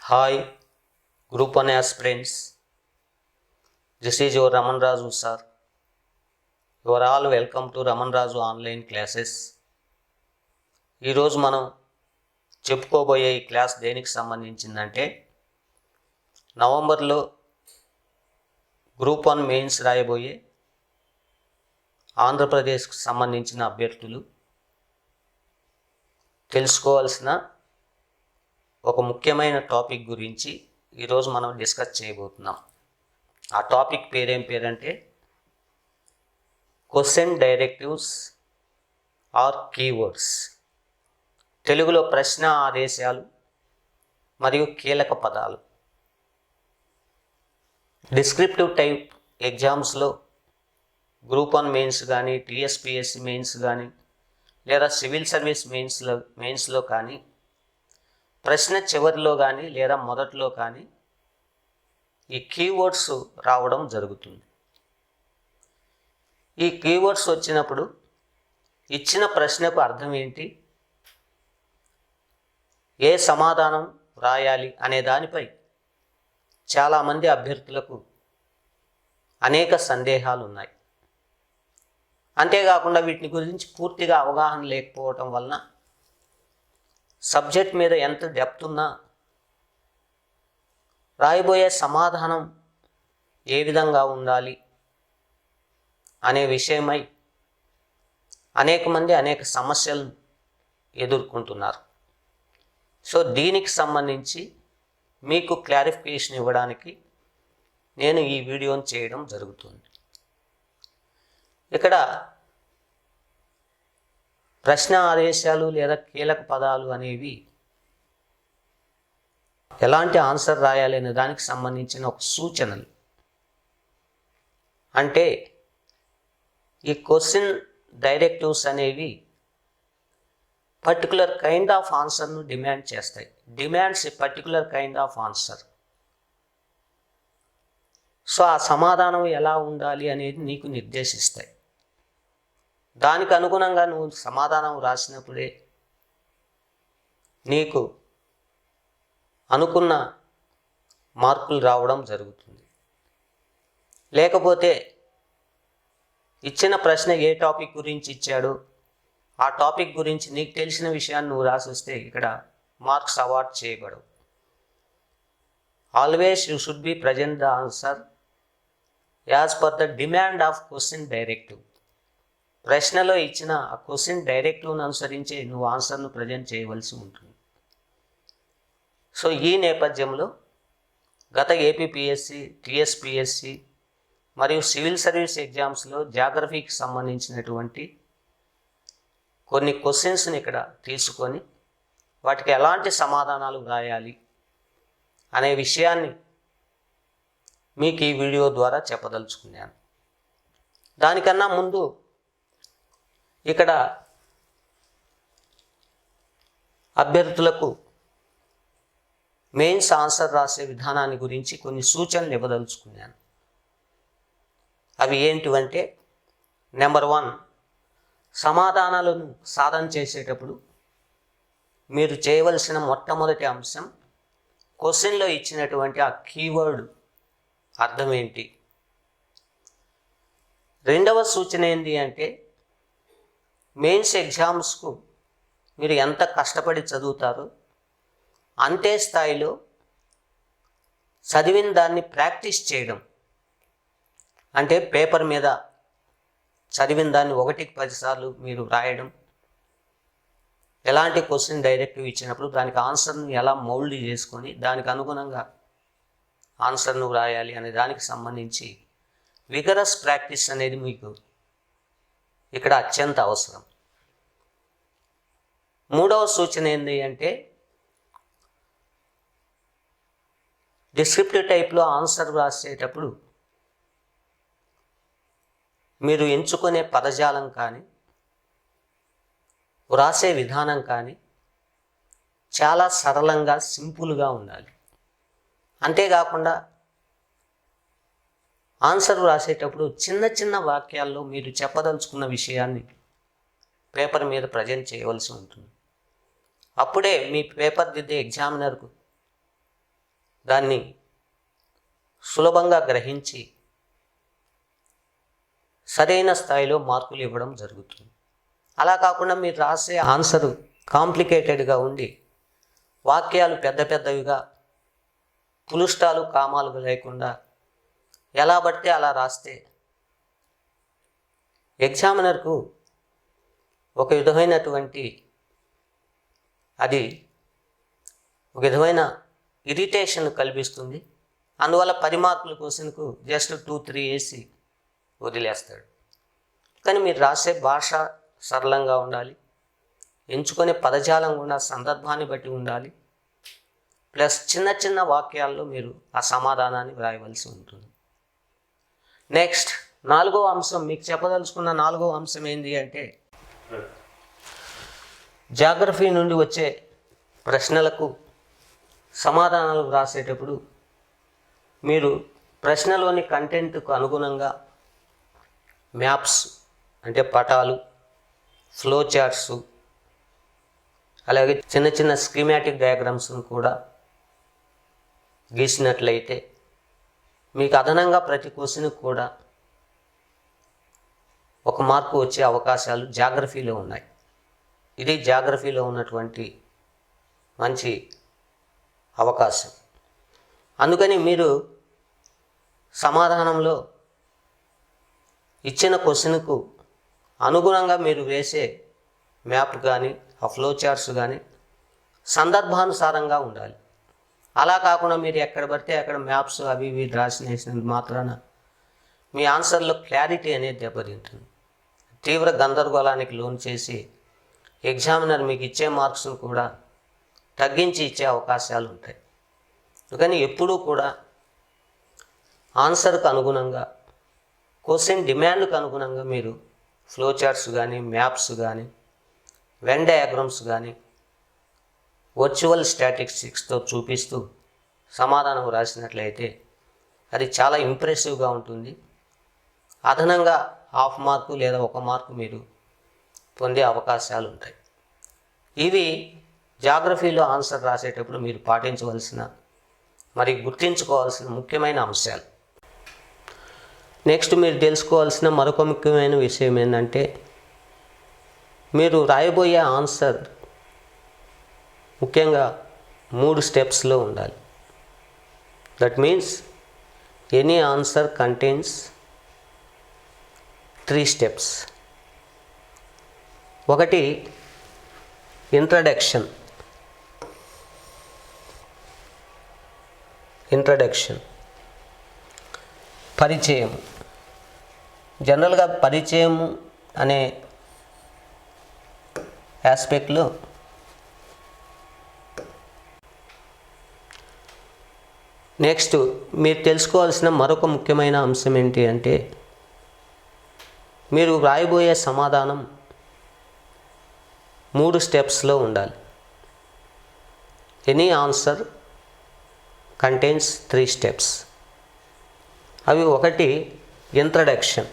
Hi, Group 1 aspirants. This is your Raman Raju sir. You are all welcome to Raman Raju online classes. ఈరోజు మనం చెప్పుకోబోయే ఈ class దేనికి సంబంధించిందంటే నవంబర్లో group 1 mains రాయబోయే ఆంధ్రప్రదేశ్కు సంబంధించిన అభ్యర్థులు తెలుసుకోవాల్సిన ఒక ముఖ్యమైన టాపిక్ గురించి ఈరోజు మనం డిస్కస్ చేయబోతున్నాం. ఆ టాపిక్ పేరంటే క్వశ్చన్ డైరెక్టివ్స్ ఆర్ కీవర్డ్స్. తెలుగులో ప్రశ్న ఆదేశాలు మరియు కీలక పదాలు. డిస్క్రిప్టివ్ టైప్ ఎగ్జామ్స్లో గ్రూప్ 1 మెయిన్స్ కానీ, టీఎస్పిఎస్సి మెయిన్స్ కానీ, లేదా సివిల్ సర్వీస్ మెయిన్స్లో కానీ ప్రశ్న చివరిలో కానీ లేదా మొదట్లో కానీ ఈ కీవర్డ్స్ రావడం జరుగుతుంది. ఈ కీవర్డ్స్ వచ్చినప్పుడు ఇచ్చిన ప్రశ్నకు అర్థం ఏంటి, ఏ సమాధానం రాయాలి అనే దానిపై చాలామంది అభ్యర్థులకు అనేక సందేహాలు ఉన్నాయి. అంతేకాకుండా వీటిని గురించి పూర్తిగా అవగాహన లేకపోవటం వలన సబ్జెక్ట్ మీద ఎంత డెప్త్ ఉన్నా రాయబోయే సమాధానం ఏ విధంగా ఉండాలి అనే విషయమై అనేక మంది అనేక సమస్యలను ఎదుర్కొంటున్నారు. సో దీనికి సంబంధించి మీకు క్లారిఫికేషన్ ఇవ్వడానికి నేను ఈ వీడియోని చేయడం జరుగుతుంది. ఇక్కడ ప్రశ్న ఆదేశాలు లేదా కీలక పదాలు అనేవి ఎలాంటి ఆన్సర్ రాయాలి అనే దానికి సంబంధించిన ఒక సూచనలు. అంటే ఈ క్వశ్చన్ డైరెక్టివ్స్ అనేవి పర్టికులర్ కైండ్ ఆఫ్ ఆన్సర్ను డిమాండ్ చేస్తాయి. Demands A particular kind of answer. So ఆ సమాధానం ఎలా ఉండాలి అనేది నీకు నిర్దేశిస్తాయి. దానికి అనుగుణంగా నువ్వు సమాధానం రాసినప్పుడే నీకు అనుకున్న మార్కులు రావడం జరుగుతుంది. లేకపోతే ఇచ్చిన ప్రశ్న ఏ టాపిక్ గురించి ఇచ్చాడో ఆ టాపిక్ గురించి నీకు తెలిసిన విషయాన్ని నువ్వు రాసి వస్తే ఇక్కడ మార్క్స్ అవార్డ్ చేయబడవు. Always you should be present the answer as per the demand of question directive. ప్రశ్నలో ఇచ్చిన ఆ క్వశ్చన్ డైరెక్టివ్ను అనుసరించి నువ్వు ఆన్సర్ను ప్రజెంట్ చేయవలసి ఉంటుంది. సో ఈ నేపథ్యంలో గత ఏపీపీఎస్సి, టీఎస్పిఎస్సి మరియు సివిల్ సర్వీస్ ఎగ్జామ్స్లో జాగ్రఫీకి సంబంధించినటువంటి కొన్ని క్వశ్చన్స్ని ఇక్కడ తీసుకొని వాటికి ఎలాంటి సమాధానాలు రాయాలి అనే విషయాన్ని మీకు ఈ వీడియో ద్వారా చెప్పదలుచుకున్నాను. దానికన్నా ముందు ఇక్కడ అభ్యర్థులకు మెయిన్స్ ఆన్సర్ రాసే విధానాన్ని గురించి కొన్ని సూచనలు ఇవ్వదలుచుకున్నాను. అవి ఏంటివంటే, నెంబర్ 1, సమాధానాలను సాధన చేసేటప్పుడు మీరు చేయవలసిన మొట్టమొదటి అంశం క్వశ్చన్లో ఇచ్చినటువంటి ఆ కీవర్డ్ అర్థం ఏంటి. రెండవ సూచన ఏంటి అంటే, మెయిన్స్ ఎగ్జామ్స్కు మీరు ఎంత కష్టపడి చదువుతారో అంతే స్థాయిలో చదివిన దాన్ని ప్రాక్టీస్ చేయడం. అంటే పేపర్ మీద చదివిన దాన్ని 1కి 10 సార్లు మీరు రాయడం. ఎలాంటి క్వశ్చన్ డైరెక్టివ్ ఇచ్చినప్పుడు దానికి ఆన్సర్ను ఎలా మౌల్డ్ చేసుకొని దానికి అనుగుణంగా ఆన్సర్ను రాయాలి అనే దానికి సంబంధించి విగరస్ ప్రాక్టీస్ అనేది మీకు ఇక్కడ అత్యంత అవసరం. మూడవ సూచన ఏంటి అంటే, డిస్క్రిప్టివ్ టైప్లో ఆన్సర్ రాసేటప్పుడు మీరు ఎంచుకునే పదజాలం కానీ వ్రాసే విధానం కానీ చాలా సరళంగా, సింపుల్గా ఉండాలి. అంతేకాకుండా ఆన్సర్ రాసేటప్పుడు చిన్న చిన్న వాక్యాల్లో మీరు చెప్పదలుచుకున్న విషయాన్ని పేపర్ మీద ప్రజెంట్ చేయవలసి ఉంటుంది. అప్పుడే మీ పేపర్ దిద్దే ఎగ్జామినర్కు దాన్ని సులభంగా గ్రహించి సరైన స్థాయిలో మార్కులు ఇవ్వడం జరుగుతుంది. అలా కాకుండా మీరు రాసే ఆన్సరు కాంప్లికేటెడ్గా ఉండి వాక్యాలు పెద్ద పెద్దవిగా పులుష్టాలు కామాలు లేకుండా ఎలా పడితే అలా రాస్తే ఎగ్జామినర్కు ఒక విధమైనటువంటి ఇరిటేషన్ కల్పిస్తుంది. అందువల్ల 10 మార్కుల క్వశ్చన్కు జస్ట్ 2-3 వేసి వదిలేస్తాడు. కానీ మీరు రాసే భాష సరళంగా ఉండాలి, ఎంచుకునే పదజాలం కూడా సందర్భాన్ని బట్టి ఉండాలి, ప్లస్ చిన్న చిన్న వాక్యాల్లో మీరు ఆ సమాధానాన్ని వ్రాయవలసి ఉంటుంది. నెక్స్ట్ 4వ అంశం, మీకు చెప్పదలుచుకున్న 4వ అంశం ఏంటి అంటే, జాగ్రఫీ నుండి వచ్చే ప్రశ్నలకు సమాధానాలు వ్రాసేటప్పుడు మీరు ప్రశ్నలోని కంటెంట్కు అనుగుణంగా మ్యాప్స్ అంటే పటాలు, ఫ్లో చార్ట్స్, అలాగే చిన్న చిన్న స్కీమాటిక్ డయాగ్రామ్స్ను కూడా గీసినట్లయితే మీకు అదనంగా ప్రతి క్వశ్చన్కి కూడా 1 మార్కు వచ్చే అవకాశాలు జాగ్రఫీలో ఉన్నాయి. ఇది జాగ్రఫీలో ఉన్నటువంటి మంచి అవకాశం. అందుకని మీరు సమాధానంలో ఇచ్చిన క్వశ్చన్కు అనుగుణంగా మీరు వేసే మ్యాప్ కానీ ఆ ఫ్లో చార్ట్స్ కానీ సందర్భానుసారంగా ఉండాలి. అలా కాకుండా మీరు ఎక్కడ పడితే అక్కడ మ్యాప్స్ అవి ఇవి రాసినేసినందుకు మాత్రాన మీ ఆన్సర్లో క్లారిటీ అనేది దెబ్బతింటుంది. తీవ్ర గందరగోళానికి లోన్ చేసి ఎగ్జామినర్ మీకు ఇచ్చే మార్క్స్ను కూడా తగ్గించి ఇచ్చే అవకాశాలు ఉంటాయి. అందుకని ఎప్పుడూ కూడా ఆన్సర్కు అనుగుణంగా, క్వశ్చన్ డిమాండ్కు అనుగుణంగా మీరు ఫ్లో చార్ట్స్ కానీ, మ్యాప్స్ కానీ, వెన్ డయాగ్రామ్స్ కానీ వర్చువల్ స్టాటిస్టిక్స్తో చూపిస్తూ సమాధానం రాసినట్లయితే అది చాలా ఇంప్రెసివ్గా ఉంటుంది. అదనంగా 1/2 మార్కు లేదా 1 మార్కు మీరు పొందే అవకాశాలు ఉంటాయి. ఇవి జాగ్రఫీలో ఆన్సర్ రాసేటప్పుడు మీరు పాటించవలసిన, మరి గుర్తించుకోవాల్సిన ముఖ్యమైన అంశాలు. నెక్స్ట్ మీరు తెలుసుకోవాల్సిన మరొక ముఖ్యమైన విషయం ఏంటంటే, మీరు రాయబోయే ఆన్సర్ ముఖ్యంగా 3 స్టెప్స్లో ఉండాలి. That means any answer contains 3 steps. ఒకటి ఇంట్రడక్షన్. పరిచయం. జనరల్గా పరిచయం అనే ఆస్పెక్ట్లో నెక్స్ట్ మీరు తెలుసుకోవాల్సిన మరొక ముఖ్యమైన అంశం ఏంటి అంటే, మీరు రాయబోయే సమాధానం 3 స్టెప్స్లో ఉండాలి. Any answer contains 3 steps. అవి ఒకటి ఇంట్రడక్షన్,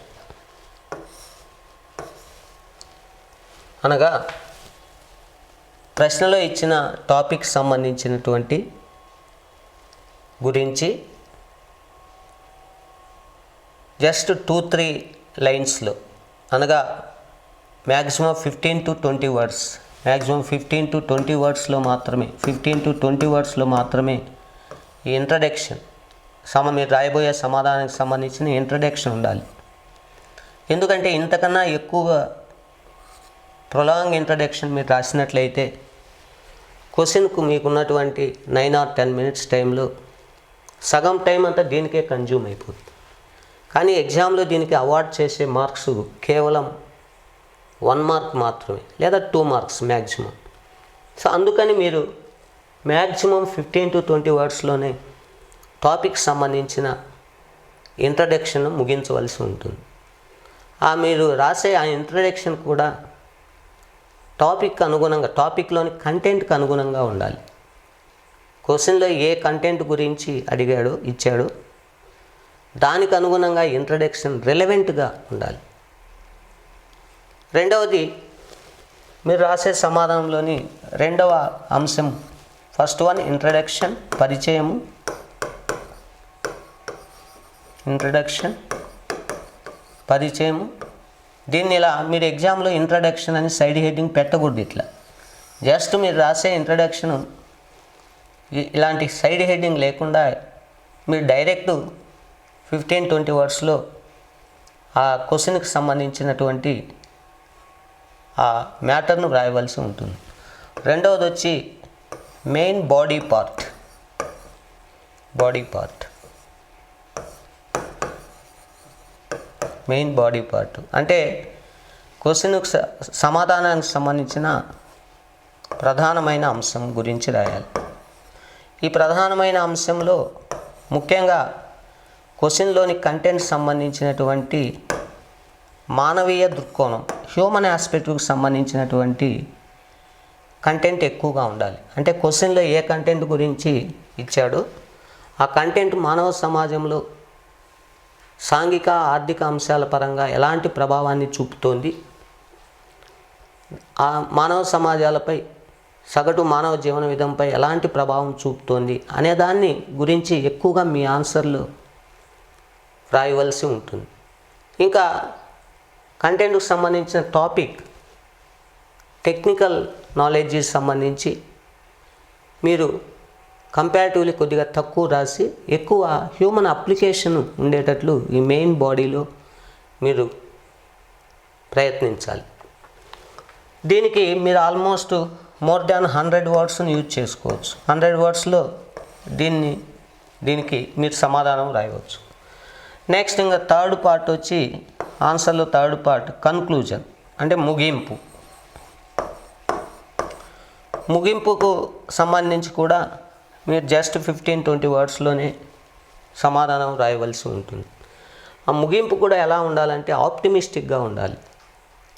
అనగా ప్రశ్నలో ఇచ్చిన టాపిక్ సంబంధించినటువంటి గురించి జస్ట్ 2-3 లైన్స్లో, అనగా maximum 15 to 20 words, maximum 15 to 20 వర్డ్స్లో మాత్రమే, 15 to 20 వర్డ్స్లో మాత్రమే ఈ ఇంట్రడక్షన్ మీరు రాయబోయే సమాధానానికి సంబంధించిన ఇంట్రడక్షన్ ఉండాలి. ఎందుకంటే ఇంతకన్నా ఎక్కువ ప్రొలాంగ్ ఇంట్రడక్షన్ మీరు రాసినట్లయితే క్వశ్చన్కు మీకున్నటువంటి 9 or 10 minutes టైంలో సగం టైం అంతా దీనికే కన్జ్యూమ్ అయిపోతుంది. కానీ ఎగ్జామ్లో దీనికి అవార్డ్ చేసే మార్క్స్ కేవలం 1 మార్క్ మాత్రమే, లేదా 2 మార్క్స్ మ్యాక్సిమం. సో అందుకని మీరు మ్యాక్సిమం 15 to 20 వర్డ్స్లోనే టాపిక్ సంబంధించిన ఇంట్రడక్షన్ ముగించవలసి ఉంటుంది. మీరు రాసే ఆ ఇంట్రడక్షన్ కూడా టాపిక్ అనుగుణంగా, టాపిక్లోని కంటెంట్కి అనుగుణంగా ఉండాలి. క్వశ్చన్లో ఏ కంటెంట్ గురించి ఇచ్చాడో దానికి అనుగుణంగా ఇంట్రడక్షన్ రెలవెంట్గా ఉండాలి. రెండవది, మీరు రాసే సమాధానంలోని రెండవ అంశం, ఫస్ట్ వన్ ఇంట్రడక్షన్ పరిచయము, ఇంట్రడక్షన్, పరిచయము. దీన్ని ఇలా మీరు ఎగ్జామ్లో ఇంట్రడక్షన్ అని సైడ్ హెడ్డింగ్ పెట్టకూడదు. ఇట్లా జస్ట్ మీరు రాసే ఇంట్రడక్షను ఇలాంటి సైడ్ హెడ్డింగ్ లేకుండా మీరు డైరెక్ట్ 15-20 వర్డ్స్లో ఆ క్వశ్చన్కి సంబంధించినటువంటి ఆ మ్యాటర్ను వ్రాయవలసి ఉంటుంది. రెండవది వచ్చి main body part. Main body part అంటే క్వశ్చన్కి సమాధానానికి సంబంధించిన ప్రధానమైన అంశం గురించి రాయాలి. ఈ ప్రధానమైన అంశంలో ముఖ్యంగా క్వశ్చన్లోని కంటెంట్ సంబంధించినటువంటి మానవీయ దృక్కోణం, హ్యూమన్ ఆస్పెక్ట్కి సంబంధించినటువంటి కంటెంట్ ఎక్కువగా ఉండాలి. అంటే క్వశ్చన్లో ఏ కంటెంట్ గురించి ఇచ్చాడో ఆ కంటెంట్ మానవ సమాజంలో సాంఘిక ఆర్థిక అంశాల పరంగా ఎలాంటి ప్రభావాన్ని చూపుతోంది, ఆ మానవ సమాజాలపై సగటు మానవ జీవన విధానంపై ఎలాంటి ప్రభావం చూపుతోంది అనే దాన్ని గురించి ఎక్కువగా మీ ఆన్సర్లో రాయవలసి ఉంటుంది. ఇంకా కంటెంట్కి సంబంధించిన టాపిక్, టెక్నికల్ నాలెడ్జ్కి సంబంధించి మీరు కంపారిటివ్లీ కొద్దిగా తక్కువ రాసి ఎక్కువ హ్యూమన్ అప్లికేషన్ ఉండేటట్లు ఈ మెయిన్ బాడీలో మీరు ప్రయత్నించాలి. దీనికి మీరు ఆల్మోస్ట్ మోర్ దాన్ 100 వర్డ్స్ని యూజ్ చేసుకోవచ్చు. 100 వర్డ్స్లో దీనికి మీరు సమాధానం రాయవచ్చు. నెక్స్ట్ ఇంకా థర్డ్ పార్ట్ వచ్చి ఆన్సర్లో థర్డ్ పార్ట్ కన్క్లూజన్ అంటే ముగింపుకు సంబంధించి కూడా మీరు జస్ట్ 15-20 వర్డ్స్లోనే సమాధానం రాయవలసి ఉంటుంది. ఆ ముగింపు కూడా ఎలా ఉండాలంటే ఆప్టిమిస్టిక్గా ఉండాలి,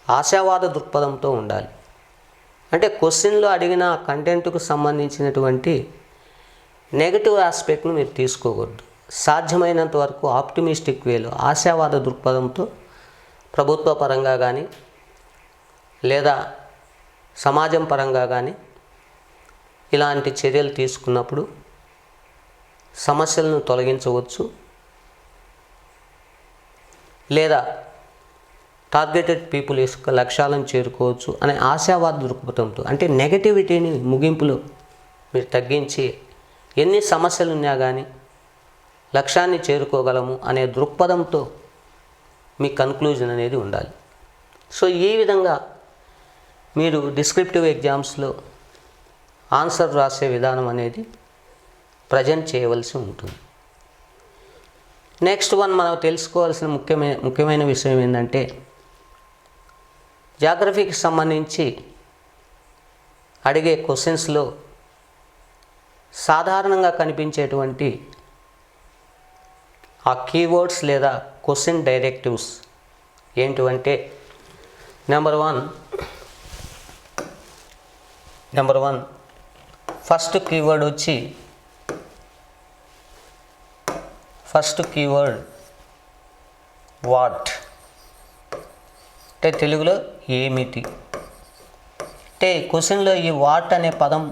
ఆశావాద దృక్పథంతో ఉండాలి. అంటే క్వశ్చన్లో అడిగిన కంటెంట్కు సంబంధించినటువంటి నెగటివ్ ఆస్పెక్ట్ను మీరు తీసుకోకూడదు. సాధ్యమైనంత వరకు ఆప్టిమిస్టిక్ వేలో ఆశావాద దృక్పథంతో ప్రభుత్వ పరంగా కానీ లేదా సమాజం పరంగా కానీ ఇలాంటి చర్యలు తీసుకున్నప్పుడు సమస్యలను తొలగించవచ్చు, లేదా టార్గెటెడ్ పీపుల్ యొక్క లక్ష్యాలను చేరుకోవచ్చు అనే ఆశావాద దృక్పథంతో, అంటే నెగటివిటీని ముగింపులో మీరు తగ్గించి ఎన్ని సమస్యలు ఉన్నా కానీ లక్ష్యాన్ని చేరుకోగలము అనే దృక్పథంతో మీ కన్క్లూజన్ అనేది ఉండాలి. సో ఈ విధంగా మీరు డిస్క్రిప్టివ్ ఎగ్జామ్స్లో ఆన్సర్ రాసే విధానం అనేది ప్రజెంట్ చేయవలసి ఉంటుంది. నెక్స్ట్ వన్ మనం తెలుసుకోవాల్సిన ముఖ్యమైన విషయం ఏంటంటే జాగ్రఫీకి సంబంధించి అడిగే క్వశ్చన్స్లో సాధారణంగా కనిపించేటువంటి ఆ కీవర్డ్స్ లేదా క్వశ్చన్ డైరెక్టివ్స్ ఏంటివంటే number one first keyword what, అంటే తెలుగులో ఏమిటి. అంటే క్వశ్చన్లో ఈ వాట్ అనే పదం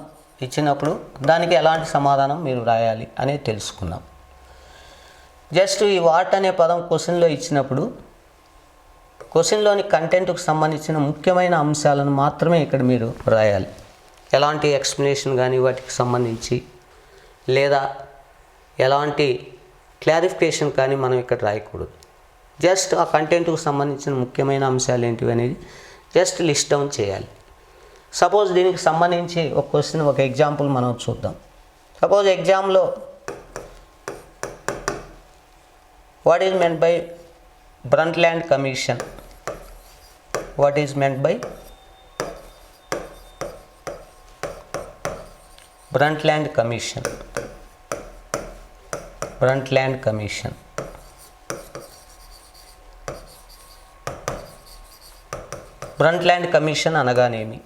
ఇచ్చినప్పుడు దానికి ఎలాంటి సమాధానం మీరు రాయాలి అనేది తెలుసుకుందాం. జస్ట్ ఈ వాట్ అనే పదం క్వశ్చన్లో ఇచ్చినప్పుడు క్వశ్చన్లోని కంటెంట్కు సంబంధించిన ముఖ్యమైన అంశాలను మాత్రమే ఇక్కడ మీరు రాయాలి. ఎలాంటి ఎక్స్ప్లెనేషన్ కానీ వాటికి సంబంధించి లేదా ఎలాంటి క్లారిఫికేషన్ కానీ మనం ఇక్కడ రాయకూడదు. జస్ట్ ఆ కంటెంట్కు సంబంధించిన ముఖ్యమైన అంశాలు ఏంటివి అనేది జస్ట్ లిస్ట్ డౌన్ చేయాలి. సపోజ్ దీనికి సంబంధించి ఒక క్వశ్చన్, ఒక ఎగ్జాంపుల్ మనం చూద్దాం. సపోజ్ ఎగ్జామ్లో what is meant by Brundtland Commission, what is meant by Brundtland Commission. Brundtland Commission అనగానేమి?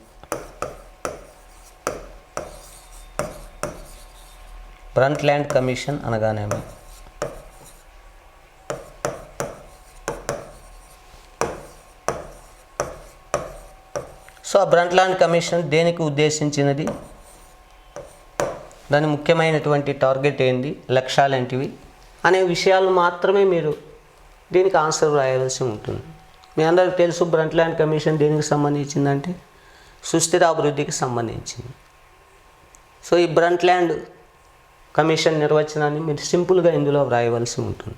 బ్రంట్ల్యాండ్ కమిషన్ అనగానేమి? సో ఆ బ్రంట్ల్యాండ్ కమిషన్ దేనికి ఉద్దేశించినది, దాని ముఖ్యమైనటువంటి టార్గెట్ ఏంటి, లక్ష్యాలు ఏంటివి అనే విషయాలు మాత్రమే మీరు దీనికి ఆన్సర్ రాయాల్సి ఉంటుంది. మీ అందరికీ తెలుసు బ్రంట్ల్యాండ్ కమిషన్ దేనికి సంబంధించిందంటే సుస్థిర అభివృద్ధికి సంబంధించింది. సో ఈ బ్రంట్ల్యాండ్ కమిషన్ నిర్వచనాన్ని మీరు సింపుల్గా ఇందులో వ్రాయవలసి ఉంటుంది.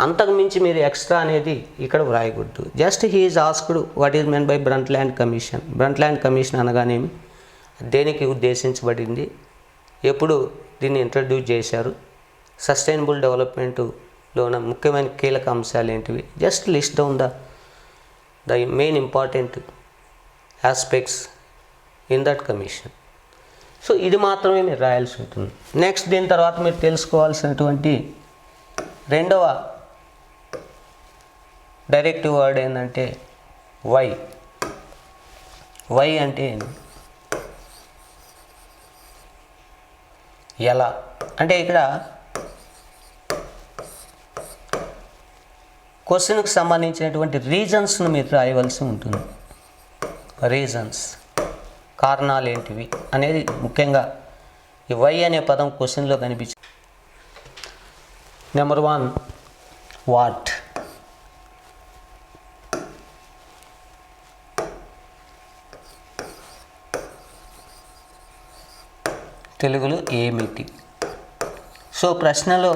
అంతకు మించి మీరు ఎక్స్ట్రా అనేది ఇక్కడ వ్రాయకూడదు. Just he is asked what is meant by Brundtland Commission. Brundtland Commission అనగానేమి, దేనికి ఉద్దేశించబడింది, ఎప్పుడు దీన్ని ఇంట్రడ్యూస్ చేశారు, సస్టైనబుల్ డెవలప్మెంట్లో ముఖ్యమైన కీలక అంశాలు ఏంటివి, just list down the main important aspects in that commission. So ఇది మాత్రమే మీరు రాయాల్సి ఉంటుంది. నెక్స్ట్ దీని తర్వాత మీరు తెలుసుకోవాల్సినటువంటి రెండవ డైరెక్టివ్ వర్డ్ ఏంటంటే వై. వై అంటే ఎలా. అంటే ఇక్కడ క్వశ్చన్కి సంబంధించినటువంటి రీజన్స్ను మీరు రాయవలసి ఉంటుంది. రీజన్స్, కారణాలు ఏంటివి అనేది ముఖ్యంగా ఈ వై అనే పదం క్వశ్చన్లో కనిపించింది. Number 1 what. తెలుగులో ఏమిటి. సో ప్రశ్నలో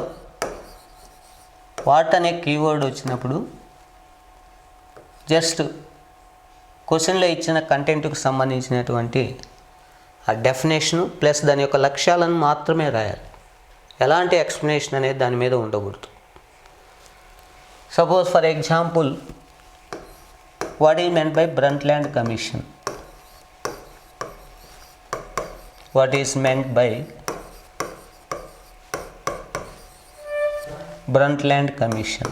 వాట్ అనే కీవర్డ్ వచ్చినప్పుడు జస్ట్ క్వశ్చన్లో ఇచ్చిన కంటెంట్కు సంబంధించినటువంటి ఆ డెఫినేషను ప్లస్ దాని యొక్క లక్ష్యాలను మాత్రమే రాయాలి. ఎలాంటి ఎక్స్ప్లెనేషన్ అనేది దాని మీద ఉండకూడదు. Suppose for example, what is meant by Brundtland Commission. What is meant by Brundtland Commission.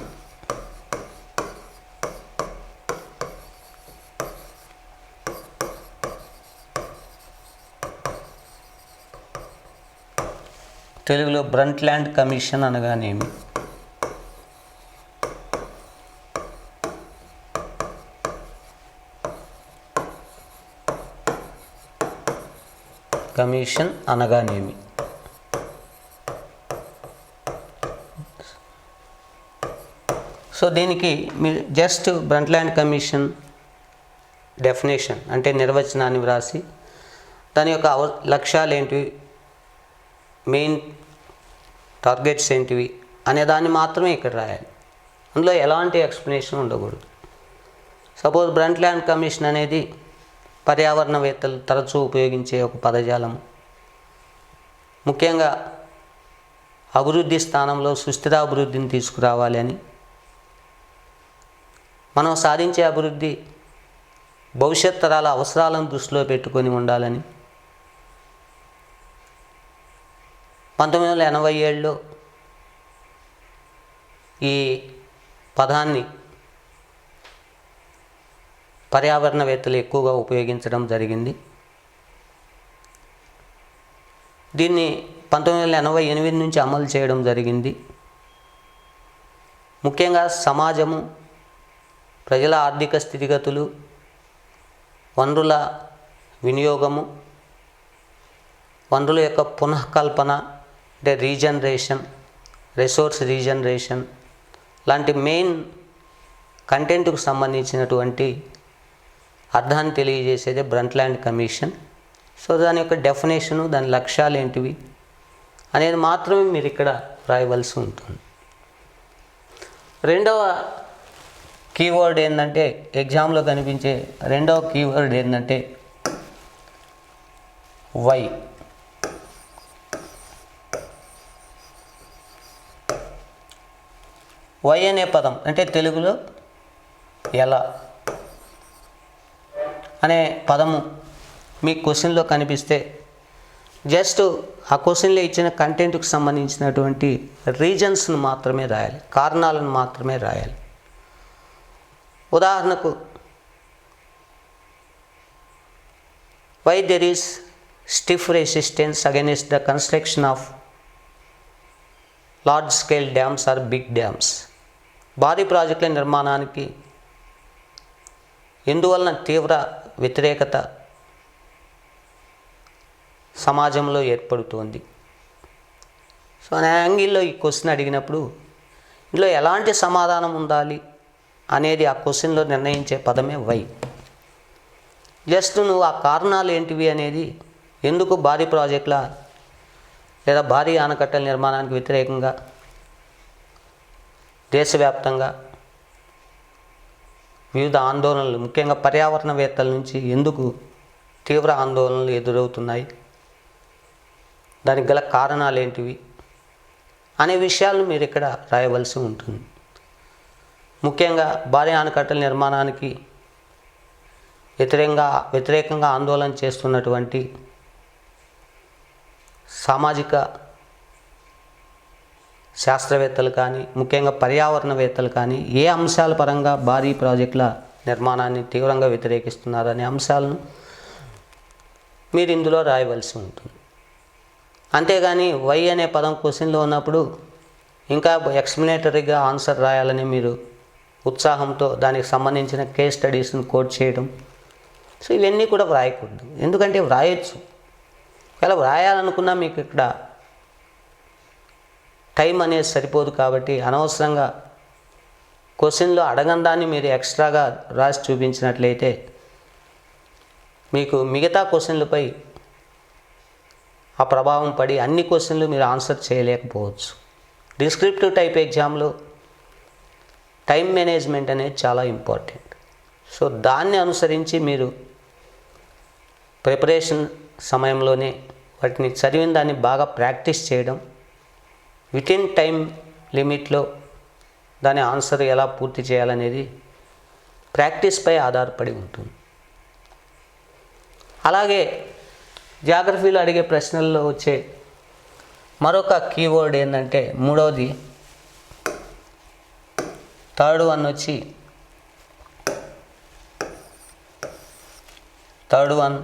తెలుగులో బ్రంట్ల్యాండ్ కమిషన్ అనగానేమి. కమిషన్ అనగానేమి. సో దీనికి మీరు జస్ట్ బ్రంట్ల్యాండ్ కమిషన్ డెఫినేషన్ అంటే నిర్వచనాన్ని వ్రాసి దాని యొక్క లక్ష్యాలు ఏంటివి, మెయిన్ టార్గెట్స్ ఏంటివి అనే దాన్ని మాత్రమే ఇక్కడ రాయాలి. అందులో ఎలాంటి ఎక్స్ప్లెనేషన్ ఉండకూడదు. సపోజ్ బ్రంట్ల్యాండ్ కమిషన్ అనేది పర్యావరణవేత్తలు తరచూ ఉపయోగించే ఒక పదజాలం. ముఖ్యంగా అభివృద్ధి స్థానంలో సుస్థిరాభివృద్ధిని తీసుకురావాలి అని, మనం సాధించే అభివృద్ధి భవిష్యత్ తరాల అవసరాలను దృష్టిలో పెట్టుకొని ఉండాలని 1987లో ఈ పదాన్ని పర్యావరణవేత్తలు ఎక్కువగా ఉపయోగించడం జరిగింది. దీన్ని 1988 నుంచి అమలు చేయడం జరిగింది. ముఖ్యంగా సమాజము, ప్రజల ఆర్థిక స్థితిగతులు, వనరుల వినియోగము, వనరుల యొక్క పునఃకల్పన అంటే రీజనరేషన్, రిసోర్స్ రీజనరేషన్ లాంటి మెయిన్ కంటెంట్కు సంబంధించినటువంటి అర్థాన్ని తెలియజేసేదే బ్రంట్ల్యాండ్ కమిషన్. సో దాని యొక్క డెఫినేషను, దాని లక్ష్యాలు ఏంటివి అనేది మాత్రమే మీరు ఇక్కడ రాయవలసి ఉంటుంది. రెండవ కీవర్డ్ ఏంటంటే, ఎగ్జామ్లో కనిపించే రెండవ కీవర్డ్ ఏంటంటే వై. వై అనే పదం అంటే తెలుగులో ఎలా అనే పదము మీ క్వశ్చన్లో కనిపిస్తే జస్ట్ ఆ క్వశ్చన్లో ఇచ్చిన కంటెంట్కి సంబంధించినటువంటి రీజన్స్ను మాత్రమే రాయాలి, కారణాలను మాత్రమే రాయాలి. ఉదాహరణకు, why there is stiff resistance against the construction of large scale dams or big dams. భారీ ప్రాజెక్టుల నిర్మాణానికి ఎందువలన తీవ్ర వ్యతిరేకత సమాజంలో ఏర్పడుతోంది. సో అనే యాంగిల్లో ఈ క్వశ్చన్ అడిగినప్పుడు ఇందులో ఎలాంటి సమాధానం ఉండాలి అనేది ఆ క్వశ్చన్లో నిర్ణయించే పదమే వై. జస్ట్ నువ్వు ఆ కారణాలు ఏంటివి అనేది, ఎందుకు భారీ ప్రాజెక్టుల లేదా భారీ ఆనకట్టల నిర్మాణానికి వ్యతిరేకంగా దేశవ్యాప్తంగా వివిధ ఆందోళనలు, ముఖ్యంగా పర్యావరణవేత్తల నుంచి ఎందుకు తీవ్ర ఆందోళనలు ఎదురవుతున్నాయి, దానికి గల కారణాలు ఏంటివి అనే విషయాలను మీరు ఇక్కడ రాయవలసి ఉంటుంది. ముఖ్యంగా భారీ ఆనకట్టల నిర్మాణానికి వ్యతిరేకంగా ఆందోళన చేస్తున్నటువంటి సామాజిక శాస్త్రవేత్తలు కానీ, ముఖ్యంగా పర్యావరణవేత్తలు కానీ ఏ అంశాల పరంగా భారీ ప్రాజెక్టుల నిర్మాణాన్ని తీవ్రంగా వ్యతిరేకిస్తున్నారనే అంశాలను మీరు ఇందులో రాయవలసి ఉంటుంది. అంతేగాని వై అనే పదం క్వశ్చన్లో ఉన్నప్పుడు ఇంకా ఎక్స్ప్లనేటరీగా ఆన్సర్ రాయాలని మీరు ఉత్సాహంతో దానికి సంబంధించిన కేస్ స్టడీస్ని కోట్ చేయడం, సో ఇవన్నీ కూడా వ్రాయకూడదు. ఎందుకంటే వ్రాయొచ్చు, ఒకవేళ వ్రాయాలనుకున్నా మీకు ఇక్కడ టైం అనేది సరిపోదు. కాబట్టి అనవసరంగా క్వశ్చన్లో అడగని దాన్ని మీరు ఎక్స్ట్రాగా రాసి చూపించినట్లయితే మీకు మిగతా క్వశ్చన్లపై ఆ ప్రభావం పడి అన్ని క్వశ్చన్లు మీరు ఆన్సర్ చేయలేకపోవచ్చు. డిస్క్రిప్టివ్ టైప్ ఎగ్జామ్లో టైం మేనేజ్మెంట్ అనేది చాలా ఇంపార్టెంట్. సో దాన్ని అనుసరించి మీరు ప్రిపరేషన్ సమయంలోనే వాటిని చదివిన దాన్ని బాగా ప్రాక్టీస్ చేయడం, వితిన్ టైం లిమిట్లో దాని ఆన్సర్ ఎలా పూర్తి చేయాలనేది ప్రాక్టీస్పై ఆధారపడి ఉంటుంది. అలాగే జాగ్రఫీలో అడిగే ప్రశ్నల్లో వచ్చే మరొక కీవర్డ్ ఏంటంటే, మూడవది థర్డ్ వన్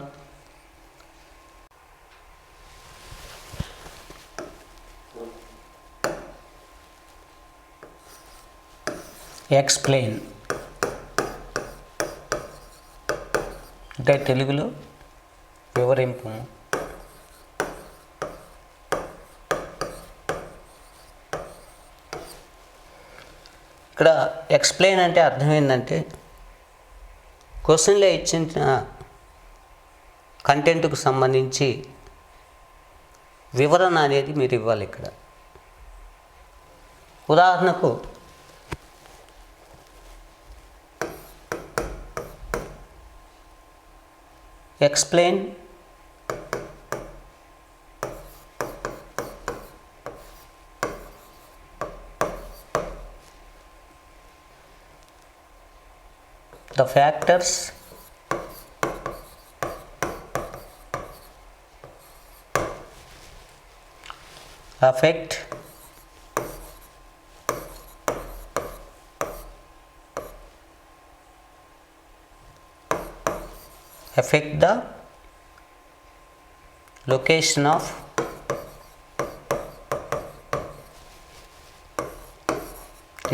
ఎక్స్ప్లెయిన్, అంటే తెలుగులో వివరింపు. ఇక్కడ ఎక్స్ప్లెయిన్ అంటే అర్థం ఏంటంటే, క్వశ్చన్లో ఇచ్చిన కంటెంట్కు సంబంధించి వివరణ అనేది మీరు ఇవ్వాలి. ఇక్కడ ఉదాహరణకు explain the factors affect the location of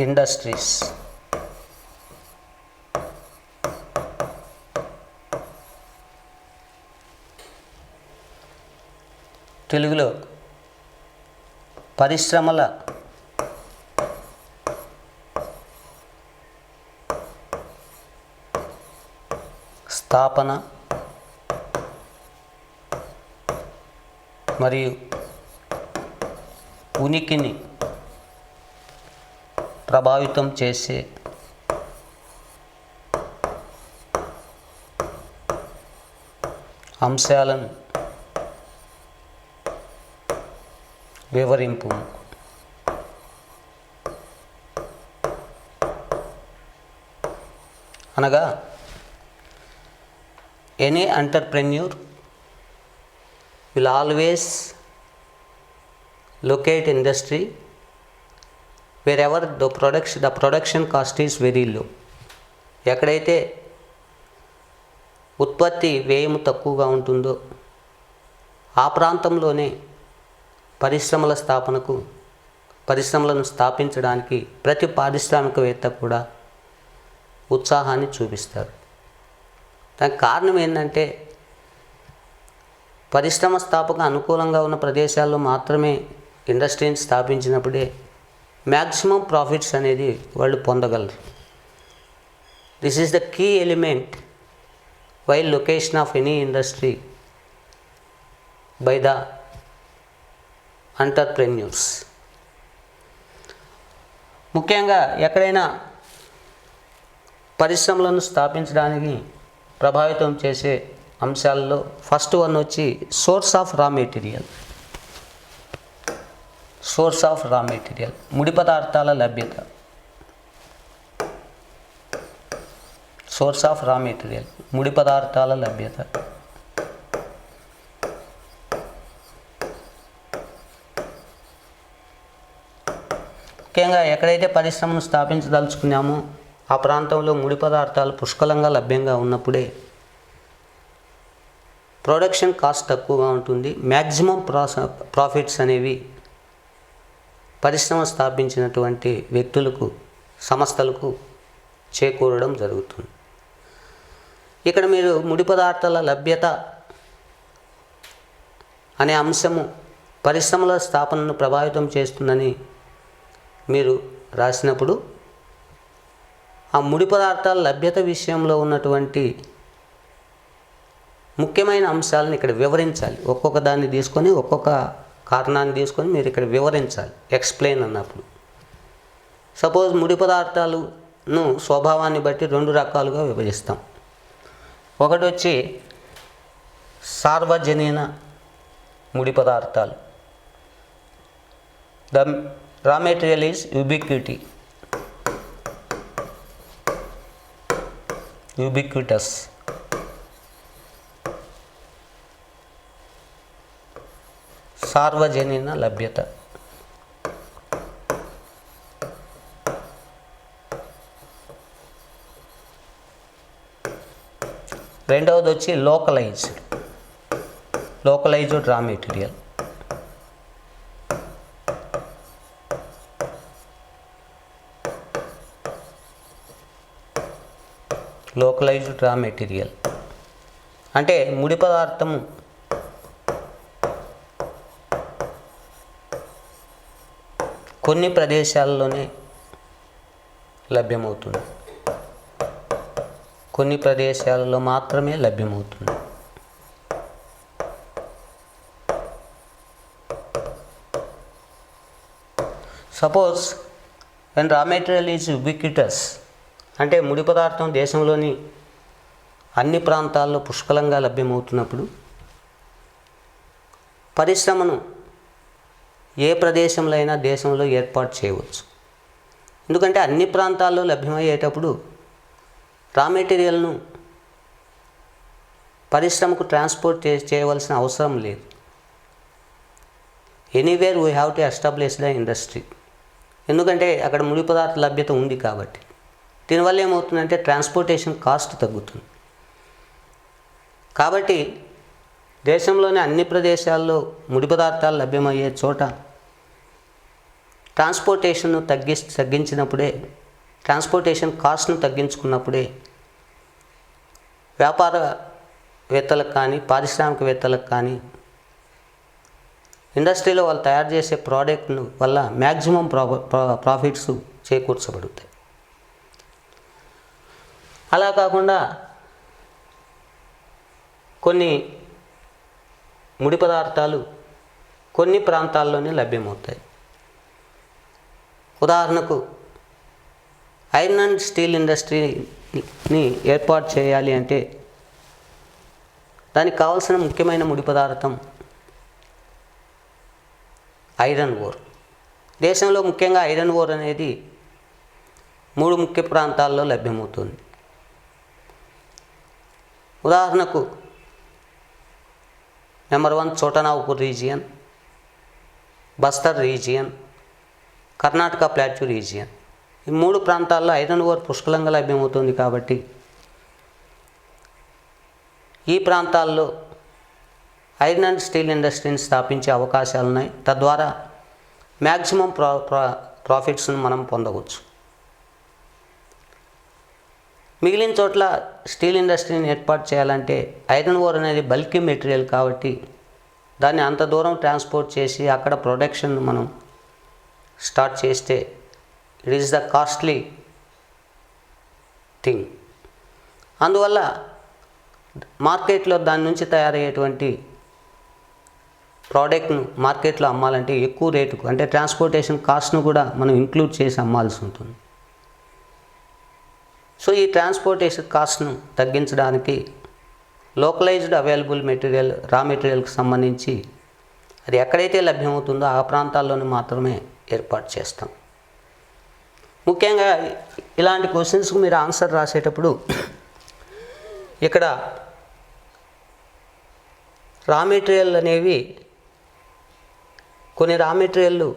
industries. తెలుగులో పరిశ్రమల స్థాపన మరియు ఉనికిని ప్రభావితం చేసే అంశాలను వివరింపు. అనగా any entrepreneur will always locate industry wherever the production cost is very low. ఎక్కడైతే ఉత్పత్తి వ్యయం తక్కువగా ఉంటుందో ఆ ప్రాంతంలోనే పరిశ్రమలను స్థాపించడానికి ప్రతి పారిశ్రామికవేత్త కూడా ఉత్సాహాన్ని చూపిస్తారు. దానికి కారణం ఏంటంటే, పరిశ్రమ స్థాపక అనుకూలంగా ఉన్న ప్రదేశాల్లో మాత్రమే ఇండస్ట్రీని స్థాపించినప్పుడే మ్యాక్సిమం ప్రాఫిట్స్ అనేది వాళ్ళు పొందగలరు. This is the key element while location of any industry by the entrepreneurs. ముఖ్యంగా ఎక్కడైనా పరిశ్రమలను స్థాపించడానికి ప్రభావితం చేసే అంశాల్లో ఫస్ట్ వన్ వచ్చి source of raw material. Source of raw material, ముడి పదార్థాల లభ్యత. సోర్స్ ఆఫ్ రా మెటీరియల్, ముడి పదార్థాల లభ్యత. ముఖ్యంగా ఎక్కడైతే పరిశ్రమను స్థాపించదలుచుకున్నామో ఆ ప్రాంతంలో ముడి పదార్థాలు పుష్కలంగా లభ్యంగా ఉన్నప్పుడే ప్రొడక్షన్ కాస్ట్ తక్కువగా ఉంటుంది. మ్యాక్సిమం ప్రాఫిట్స్ అనేవి పరిశ్రమ స్థాపించినటువంటి వ్యక్తులకు, సంస్థలకు చేకూరడం జరుగుతుంది. ఇక్కడ మీరు ముడి పదార్థాల లభ్యత అనే అంశము పరిశ్రమల స్థాపనను ప్రభావితం చేస్తుందని మీరు రాసినప్పుడు ఆ ముడి పదార్థాల లభ్యత విషయంలో ఉన్నటువంటి ముఖ్యమైన అంశాలను ఇక్కడ వివరించాలి. ఒక్కొక్క దాన్ని తీసుకొని, ఒక్కొక్క కారణాన్ని తీసుకొని మీరు ఇక్కడ వివరించాలి. ఎక్స్ప్లెయిన్ అన్నప్పుడు సపోజ్ ముడి పదార్థాలను స్వభావాన్ని బట్టి రెండు రకాలుగా విభజిస్తాం. ఒకటి వచ్చి సార్వజనీన ముడి పదార్థాలు. The raw material is యూబిక్విటస్. సార్వజనీన లభ్యత. రెండవది వచ్చి localised raw material. Localised raw material అంటే ముడి పదార్థము కొన్ని ప్రదేశాల్లోనే లభ్యమవుతుంది, కొన్ని ప్రదేశాలలో మాత్రమే లభ్యమవుతుంది. Suppose when raw material is ubiquitous అంటే ముడి పదార్థం దేశంలోని అన్ని ప్రాంతాల్లో పుష్కలంగా లభ్యమవుతున్నప్పుడు పరిశ్రమను ఏ ప్రదేశంలో అయినా దేశంలో ఏర్పాటు చేయవచ్చు. ఎందుకంటే అన్ని ప్రాంతాల్లో లభ్యమయ్యేటప్పుడు రా మెటీరియల్ను పరిశ్రమకు ట్రాన్స్పోర్ట్ చేయవలసిన అవసరం లేదు. Anywhere we have to establish the industry. ఎందుకంటే అక్కడ ముడి పదార్థ లభ్యత ఉంది కాబట్టి. దీనివల్ల ఏమవుతుందంటే ట్రాన్స్పోర్టేషన్ కాస్ట్ తగ్గుతుంది. కాబట్టి దేశంలోని అన్ని ప్రదేశాల్లో ముడి పదార్థాలు లభ్యమయ్యే చోట ట్రాన్స్పోర్టేషన్ను తగ్గించినప్పుడే, ట్రాన్స్పోర్టేషన్ కాస్ట్ను తగ్గించుకున్నప్పుడే వ్యాపారవేత్తలకు కానీ పారిశ్రామికవేత్తలకు కానీ ఇండస్ట్రీలో వాళ్ళు తయారు చేసే ప్రోడక్ట్ను వల్ల మ్యాక్సిమం ప్రాఫిట్స్ చేకూర్చబడతాయి. అలా కాకుండా కొన్ని ముడి పదార్థాలు కొన్ని ప్రాంతాల్లోనే లభ్యమవుతాయి. ఉదాహరణకు ఐరన్ అండ్ స్టీల్ ఇండస్ట్రీని ఏర్పాటు చేయాలి అంటే దానికి కావాల్సిన ముఖ్యమైన ముడి పదార్థం ఐరన్ ఓర్. దేశంలో ముఖ్యంగా ఐరన్ ఓర్ అనేది 3 ముఖ్య ప్రాంతాల్లో లభ్యమవుతుంది. ఉదాహరణకు number 1 Chotanagpur region, Bastar region, Karnataka plateau region. ఈ 3 ప్రాంతాల్లో ఐరన్ ఓర్ పుష్కలంగా లభ్యమవుతుంది కాబట్టి ఈ ప్రాంతాల్లో ఐరన్ అండ్ స్టీల్ ఇండస్ట్రీని స్థాపించే అవకాశాలు ఉన్నాయి. తద్వారా మ్యాక్సిమం ప్రాఫిట్స్ను మనం పొందవచ్చు. మిగిలిన చోట్ల స్టీల్ ఇండస్ట్రీని ఏర్పాటు చేయాలంటే ఐరన్ ఓర్ అనేది బల్కీ మెటీరియల్ కాబట్టి దాన్ని అంత దూరం ట్రాన్స్పోర్ట్ చేసి అక్కడ ప్రొడక్షన్ మనం స్టార్ట్ చేస్తే it is the costly thing. అందువల్ల మార్కెట్లో దాని నుంచి తయారయ్యేటువంటి ప్రోడక్ట్ను మార్కెట్లో అమ్మాలంటే ఎక్కువ రేటుకు, అంటే ట్రాన్స్పోర్టేషన్ కాస్ట్ను కూడా మనం ఇంక్లూడ్ చేసి అమ్మాల్సి ఉంటుంది. సో ఈ ట్రాన్స్పోర్టేషన్ కాస్ట్ను తగ్గించడానికి లోకలైజ్డ్ అవైలబుల్ మెటీరియల్, రా మెటీరియల్కి సంబంధించి అది ఎక్కడైతే లభ్యమవుతుందో ఆ ప్రాంతాల్లోనే మాత్రమే ఏర్పాటు చేస్తాం. ముఖ్యంగా ఇలాంటి క్వశ్చన్స్కి మీరు ఆన్సర్ రాసేటప్పుడు ఇక్కడ రా మెటీరియల్ అనేవి, కొన్ని రా మెటీరియల్లు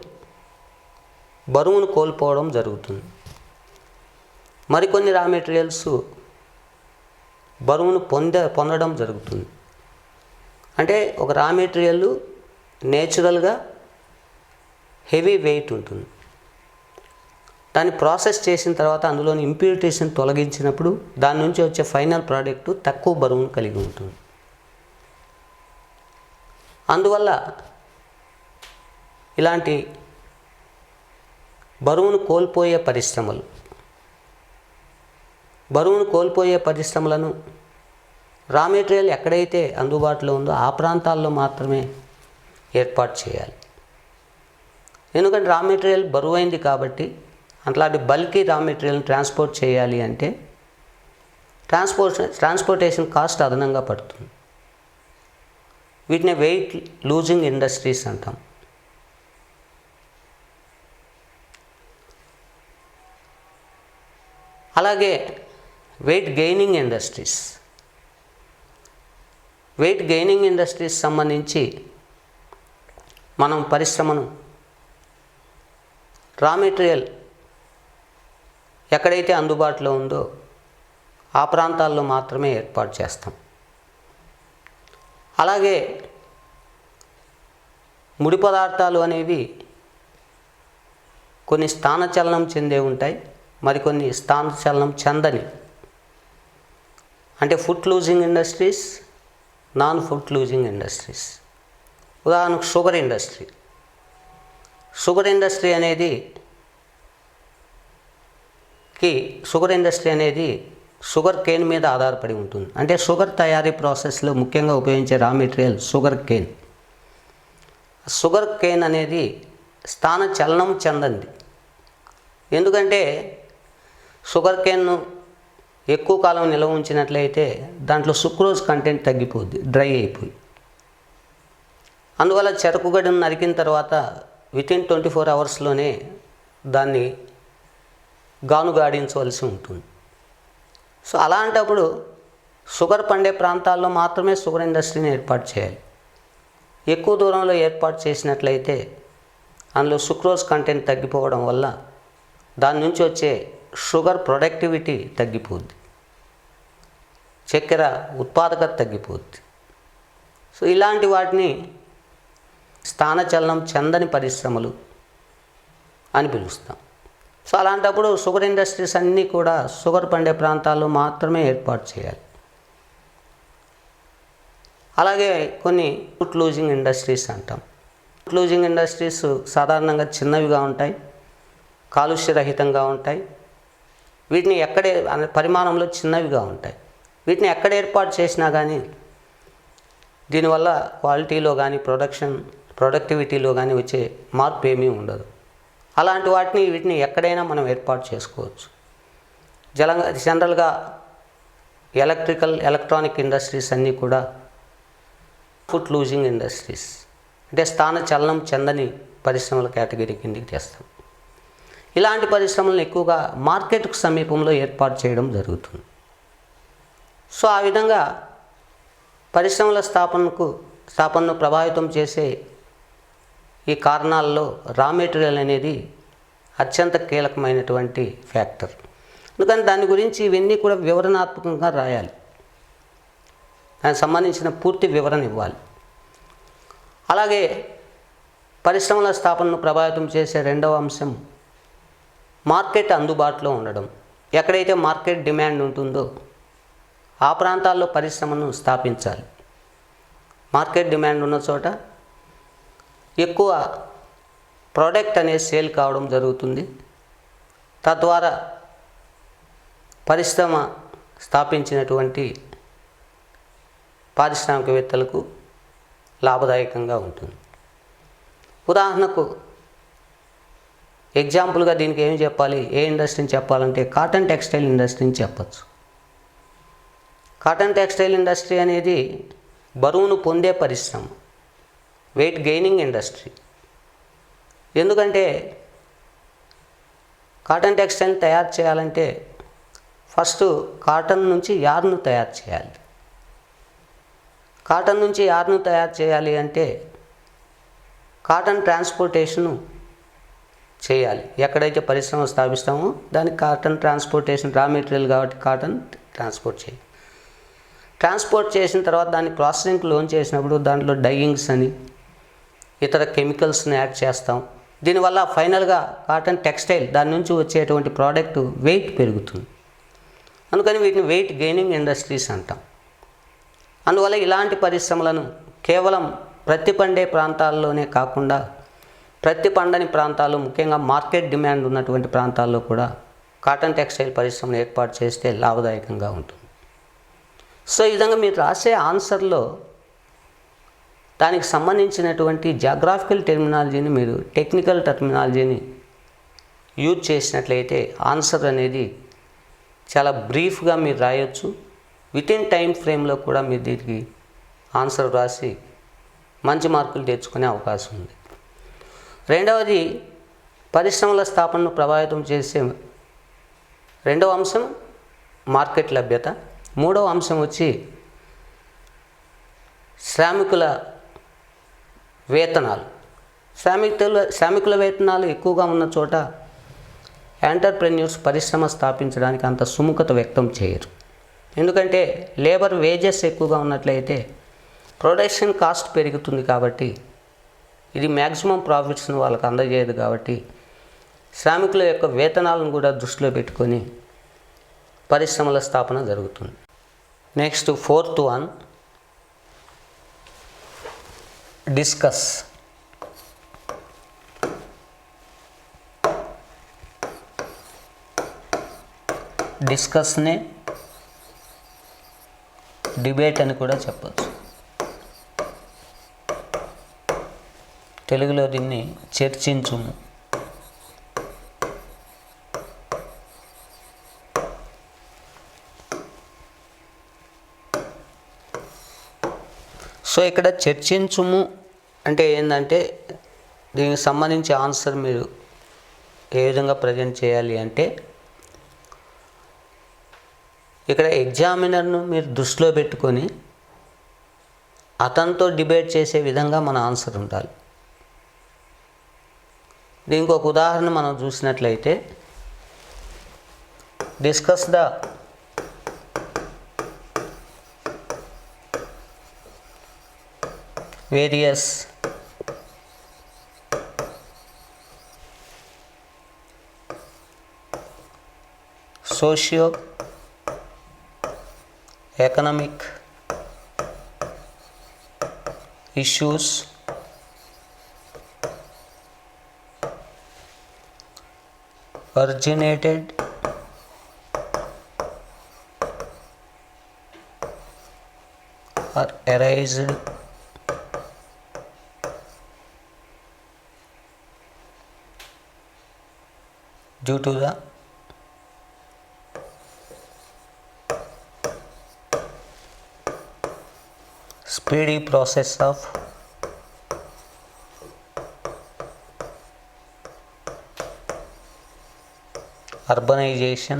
బరువును కోల్పోవడం జరుగుతుంది. మరికొన్ని రా మెటీరియల్స్ బరువును పొందడం జరుగుతుంది. అంటే ఒక రా మెటీరియల్ నేచురల్గా హెవీ వెయిట్ ఉంటుంది. దాన్ని ప్రాసెస్ చేసిన తర్వాత అందులోని ఇంప్యూరిటీస్ని తొలగించినప్పుడు దాని నుంచి వచ్చే ఫైనల్ ప్రోడక్ట్ తక్కువ బరువును కలిగి ఉంటుంది. అందువల్ల ఇలాంటి బరువును కోల్పోయే పరిశ్రమలను రా మెటీరియల్ ఎక్కడైతే అందుబాటులో ఉందో ఆ ప్రాంతాల్లో మాత్రమే ఏర్పాటు చేయాలి. ఎందుకంటే రా మెటీరియల్ బరువైంది కాబట్టి అట్లాంటి బల్కీ రా మెటీరియల్ని ట్రాన్స్పోర్ట్ చేయాలి అంటే ట్రాన్స్పోర్టేషన్ కాస్ట్ అదనంగా పడుతుంది. వీటిని వెయిట్ లూజింగ్ ఇండస్ట్రీస్ అంటాం. అలాగే వెయిట్ గెయినింగ్ ఇండస్ట్రీస్ సంబంధించి మనం పరిశ్రమను రా మెటీరియల్ ఎక్కడైతే అందుబాటులో ఉందో ఆ ప్రాంతాల్లో మాత్రమే ఏర్పాటు చేస్తాం. అలాగే ముడి పదార్థాలు అనేవి కొన్ని స్థానచలనం చెందే ఉంటాయి, మరికొన్ని స్థానచలనం చెందని, అంటే food losing industries, non food losing industries. ఉదాహరణకు షుగర్ ఇండస్ట్రీ అనేది షుగర్ కేన్ మీద ఆధారపడి ఉంటుంది. అంటే షుగర్ తయారీ ప్రాసెస్లో ముఖ్యంగా ఉపయోగించే రా మెటీరియల్ షుగర్ కేన్ అనేది స్థాన చలనం చెందంది. ఎందుకంటే షుగర్ కేన్ను ఎక్కువ కాలం నిల్వ ఉంచినట్లయితే దాంట్లో సుక్రోజ్ కంటెంట్ తగ్గిపోద్ది, డ్రై అయిపోయి. అందువల్ల చెరకు గడ్డను నరికిన తర్వాత వితిన్ 24 అవర్స్లోనే దాన్ని గానుగాడించవలసి ఉంటుంది. సో అలాంటప్పుడు షుగర్ పండే ప్రాంతాల్లో మాత్రమే షుగర్ ఇండస్ట్రీని ఏర్పాటు చేయాలి. ఎక్కువ దూరంలో ఏర్పాటు చేసినట్లయితే అందులో సుక్రోజ్ కంటెంట్ తగ్గిపోవడం వల్ల దాని నుంచి వచ్చే షుగర్ ప్రొడక్టివిటీ తగ్గిపోద్ది, చక్కెర ఉత్పాదకత తగ్గిపోద్ది. సో ఇలాంటి వాటిని స్థానచలనం చెందని పరిశ్రమలు అని పిలుస్తాం. సో అలాంటప్పుడు షుగర్ ఇండస్ట్రీస్ అన్నీ కూడా షుగర్ పండే ప్రాంతాల్లో మాత్రమే ఏర్పాటు చేయాలి. అలాగే కొన్ని ఫుడ్ లూజింగ్ ఇండస్ట్రీస్ అంటాం. ఫుడ్ లూజింగ్ ఇండస్ట్రీస్ సాధారణంగా చిన్నవిగా ఉంటాయి, కాలుష్యరహితంగా ఉంటాయి. వీటిని పరిమాణంలో చిన్నవిగా ఉంటాయి. వీటిని ఎక్కడ ఏర్పాటు చేసినా కానీ దీనివల్ల క్వాలిటీలో కానీ ప్రొడక్టివిటీలో కానీ వచ్చే మార్పు ఏమీ ఉండదు. అలాంటి వీటిని ఎక్కడైనా మనం ఏర్పాటు చేసుకోవచ్చు. జనరల్గా ఎలక్ట్రానిక్ ఇండస్ట్రీస్ అన్నీ కూడా ఫుడ్ లూజింగ్ ఇండస్ట్రీస్, అంటే స్థాన చలనం చెందని పరిశ్రమల కేటగిరీ కిందికి తెస్తాం. ఇలాంటి పరిశ్రమలను ఎక్కువగా మార్కెట్కు సమీపంలో ఏర్పాటు చేయడం జరుగుతుంది. సో ఆ విధంగా పరిశ్రమల స్థాపనను ప్రభావితం చేసే ఈ కారణాల్లో రా మెటీరియల్ అనేది అత్యంత కీలకమైనటువంటి ఫ్యాక్టర్. అందుకని దాని గురించి ఇవన్నీ కూడా వివరణాత్మకంగా రాయాలి, దానికి సంబంధించిన పూర్తి వివరణ ఇవ్వాలి. అలాగే పరిశ్రమల స్థాపనను ప్రభావితం చేసే రెండవ అంశం మార్కెట్ అందుబాటులో ఉండడం. ఎక్కడైతే మార్కెట్ డిమాండ్ ఉంటుందో ఆ ప్రాంతాల్లో పరిశ్రమను స్థాపించాలి. మార్కెట్ డిమాండ్ ఉన్న చోట ఎక్కువ ప్రోడక్ట్ అనేది సేల్ కావడం జరుగుతుంది. తద్వారా పరిశ్రమ స్థాపించినటువంటి పారిశ్రామికవేత్తలకు లాభదాయకంగా ఉంటుంది. ఉదాహరణకు ఎగ్జాంపుల్గా దీనికి ఏమి చెప్పాలి, ఏ ఇండస్ట్రీని చెప్పాలంటే కాటన్ టెక్స్టైల్ ఇండస్ట్రీని చెప్పచ్చు. కాటన్ టెక్స్టైల్ ఇండస్ట్రీ అనేది బరువును పొందే పరిశ్రమ, వెయిట్ గెయినింగ్ ఇండస్ట్రీ. ఎందుకంటే కాటన్ టెక్స్టైల్ తయారు చేయాలంటే ఫస్ట్ కాటన్ నుంచి యార్ను తయారు చేయాలి. కాటన్ నుంచి యార్ను తయారు చేయాలి అంటే కాటన్ ట్రాన్స్పోర్టేషను చేయాలి. ఎక్కడైతే పరిశ్రమ స్థాపిస్తామో దానికి కాటన్ ట్రాన్స్పోర్టేషన్, రా మెటీరియల్ కాబట్టి కాటన్ ట్రాన్స్పోర్ట్ చేయాలి. ట్రాన్స్పోర్ట్ చేసిన తర్వాత దాన్ని ప్రాసెసింగ్కి లోన్ చేసినప్పుడు దాంట్లో డైయింగ్స్ అని ఇతర కెమికల్స్ని యాడ్ చేస్తాం. దీనివల్ల ఫైనల్గా కాటన్ టెక్స్టైల్ దాని నుంచి వచ్చేటువంటి ప్రోడక్ట్ వెయిట్ పెరుగుతుంది. అందుకని వీటిని వెయిట్ గెయినింగ్ ఇండస్ట్రీస్ అంటాం. అందువల్ల ఇలాంటి పరిశ్రమలను కేవలం ప్రత్తి పండే ప్రాంతాల్లోనే కాకుండా ప్రత్తి పండని ప్రాంతాల్లో, ముఖ్యంగా మార్కెట్ డిమాండ్ ఉన్నటువంటి ప్రాంతాల్లో కూడా కాటన్ టెక్స్టైల్ పరిశ్రమను ఏర్పాటు చేస్తే లాభదాయకంగా ఉంటుంది. సో ఈ విధంగా మీరు రాసే ఆన్సర్లో దానికి సంబంధించినటువంటి జాగ్రాఫికల్ టెర్మినాలజీని, మీరు టెక్నికల్ టెర్మినాలజీని యూజ్ చేసినట్లయితే ఆన్సర్ అనేది చాలా బ్రీఫ్గా మీరు రాయొచ్చు. వితిన్ టైం ఫ్రేమ్లో కూడా మీరు దీనికి ఆన్సర్ రాసి మంచి మార్కులు తెచ్చుకునే అవకాశం ఉంది. రెండవది, పరిశ్రమల స్థాపనను ప్రభావితం చేసే రెండవ అంశం మార్కెట్ లభ్యత. మూడవ అంశం వచ్చి శ్రామికుల వేతనాలు. శ్రామికుల వేతనాలు ఎక్కువగా ఉన్న చోట ఎంటర్ప్రెన్యూర్స్ పరిశ్రమ స్థాపించడానికి అంత సుముఖత వ్యక్తం చేయరు. ఎందుకంటే లేబర్ వేజెస్ ఎక్కువగా ఉన్నట్లయితే ప్రొడక్షన్ కాస్ట్ పెరుగుతుంది కాబట్టి ఇది మ్యాక్సిమం ప్రాఫిట్స్ను వాళ్ళకి అందజేయదు. కాబట్టి శ్రామికుల యొక్క వేతనాలను కూడా దృష్టిలో పెట్టుకొని పరిశ్రమల స్థాపన జరుగుతుంది. Next 4th one, discuss. డిస్కస్నే డిబేట్ అని కూడా చెప్పచ్చు. తెలుగులో దీన్ని చర్చించుము. సో ఇక్కడ చర్చించుము అంటే ఏంటంటే దీనికి సంబంధించి ఆన్సర్ మీరు ఏ విధంగా ప్రజెంట్ చేయాలి అంటే ఇక్కడ ఎగ్జామినర్ను మీరు దృష్టిలో పెట్టుకొని అతనితో డిబేట్ చేసే విధంగా మన ఆన్సర్ ఉండాలి. దీనికి ఒక ఉదాహరణ మనం చూసినట్లయితే, discuss the various socio economic issues originated or arised due to the speedy process of urbanization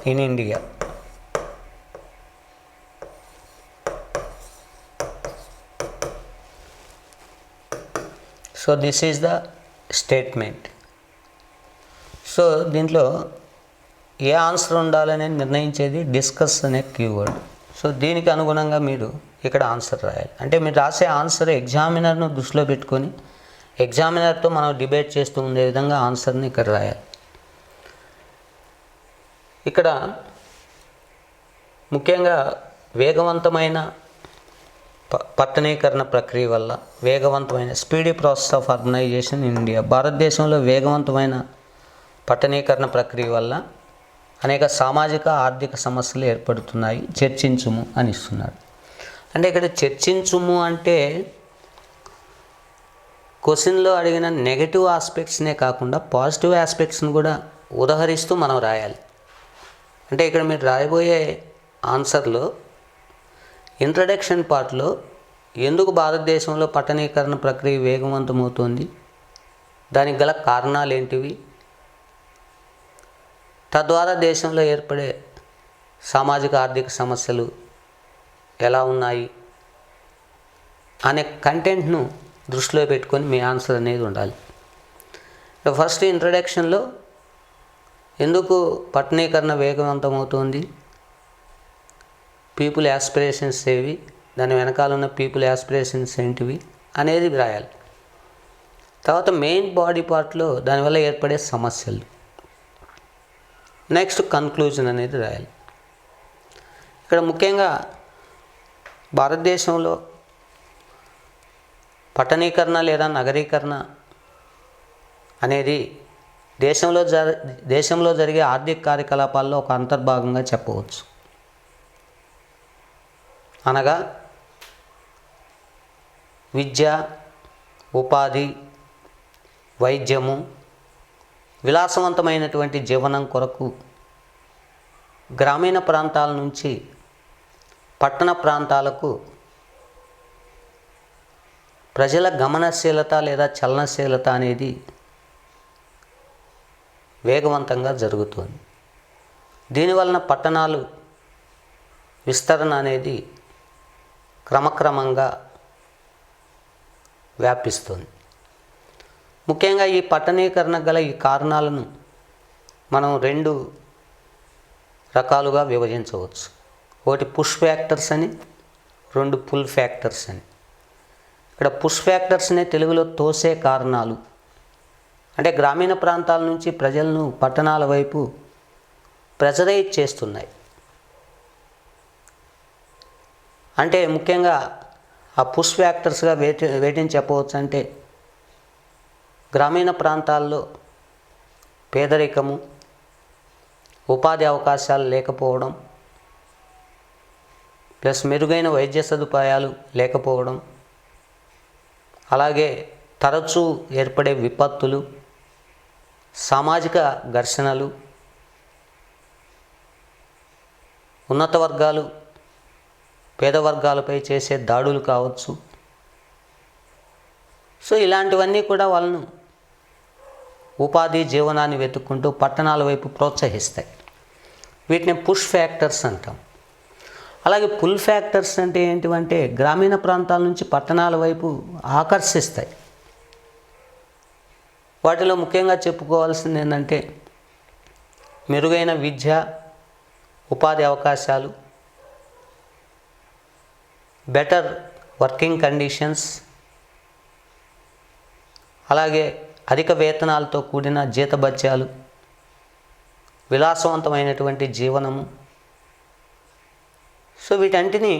in India. So this is the statement. So దీంట్లో ఏ ఆన్సర్ ఉండాలని నిర్ణయించేది డిస్కస్ అనే కీవర్డ్. సో దీనికి అనుగుణంగా మీరు ఇక్కడ ఆన్సర్ రాయాలి. అంటే మీరు రాసే ఆన్సర్ ఎగ్జామినర్ను దృష్టిలో పెట్టుకొని ఎగ్జామినర్తో మనం డిబేట్ చేస్తూ ఉండే విధంగా ఆన్సర్ని ఇక్కడ రాయాలి. ఇక్కడ ముఖ్యంగా వేగవంతమైన పట్టణీకరణ ప్రక్రియ వల్ల వేగవంతమైన speedy process of urbanisation in India, భారతదేశంలో వేగవంతమైన పట్టణీకరణ ప్రక్రియ వల్ల అనేక సామాజిక ఆర్థిక సమస్యలు ఏర్పడుతున్నాయి, చర్చించుము అని ఇస్తున్నాడు. అంటే ఇక్కడ చర్చించుము అంటే క్వశ్చన్లో అడిగిన నెగటివ్ ఆస్పెక్ట్స్నే కాకుండా పాజిటివ్ ఆస్పెక్ట్స్ని కూడా ఉదహరిస్తూ మనం రాయాలి. అంటే ఇక్కడ మీరు రాయబోయే ఆన్సర్లో ఇంట్రడక్షన్ పార్ట్లో ఎందుకు భారతదేశంలో పట్టణీకరణ ప్రక్రియ వేగవంతమవుతోంది, దానికి గల కారణాలు ఏంటివి, తద్వారా దేశంలో ఏర్పడే సామాజిక ఆర్థిక సమస్యలు ఎలా ఉన్నాయి అనే కంటెంట్ను దృష్టిలో పెట్టుకొని మీ ఆన్సర్ అనేది ఉండాలి. ఫస్ట్ ఇంట్రడక్షన్లో ఎందుకు పట్టణీకరణ వేగవంతమవుతుంది, పీపుల్ యాస్పిరేషన్స్ ఏవి, దాని వెనకాల ఉన్న పీపుల్ యాస్పిరేషన్స్ ఏంటివి అనేది రాయాలి. తర్వాత మెయిన్ బాడీ పార్ట్లో దానివల్ల ఏర్పడే సమస్యలు, నెక్స్ట్ కన్క్లూజన్ అనేది రాయాలి. ఇక్కడ ముఖ్యంగా భారతదేశంలో పట్టణీకరణ లేదా నగరీకరణ అనేది దేశంలో జరిగే ఆర్థిక కార్యకలాపాల్లో ఒక అంతర్భాగంగా చెప్పవచ్చు. అనగా విద్య, ఉపాధి, వైద్యము, విలాసవంతమైనటువంటి జీవనం కొరకు గ్రామీణ ప్రాంతాల నుంచి పట్టణ ప్రాంతాలకు ప్రజల గమనశీలత లేదా చలనశీలత అనేది వేగవంతంగా జరుగుతుంది. దీనివలన పట్టణాలు విస్తరణ అనేది క్రమక్రమంగా వ్యాపిస్తుంది. ముఖ్యంగా ఈ పట్టణీకరణ గల ఈ కారణాలను మనం 2 రకాలుగా విభజించవచ్చు. ఒకటి పుష్ ఫ్యాక్టర్స్ అని, 2 పుల్ ఫ్యాక్టర్స్ అని. ఇక్కడ పుష్ ఫ్యాక్టర్స్నే తెలుగులో తోసే కారణాలు. అంటే గ్రామీణ ప్రాంతాల నుంచి ప్రజలను పట్టణాల వైపు ప్రెజరైజ్ చేస్తున్నాయి. అంటే ముఖ్యంగా ఆ పుష్ ఫ్యాక్టర్స్గా వేటిని చెప్పవచ్చు అంటే గ్రామీణ ప్రాంతాల్లో పేదరికము, ఉపాధి అవకాశాలు లేకపోవడం, ప్లస్ మెరుగైన వైద్య సదుపాయాలు లేకపోవడం, అలాగే తరచూ ఏర్పడే విపత్తులు, సామాజిక ఘర్షణలు, ఉన్నత వర్గాలు పేద వర్గాలపై చేసే దాడులు కావచ్చు. సో ఇలాంటివన్నీ కూడా వాళ్ళను ఉపాధి జీవనాన్ని వెతుక్కుంటూ పట్టణాల వైపు ప్రోత్సహిస్తాయి. వీటిని పుష్ ఫ్యాక్టర్స్ అంటాం. అలాగే పుల్ ఫ్యాక్టర్స్ అంటే ఏంటివంటే గ్రామీణ ప్రాంతాల నుంచి పట్టణాల వైపు ఆకర్షిస్తాయి. వాటిలో ముఖ్యంగా చెప్పుకోవాల్సింది ఏంటంటే మెరుగైన విద్య, ఉపాధి అవకాశాలు, బెటర్ వర్కింగ్ కండిషన్స్, అలాగే అధిక వేతనాలతో కూడిన జీతభత్యాలు, విలాసవంతమైనటువంటి జీవనము. సో వీటంటిని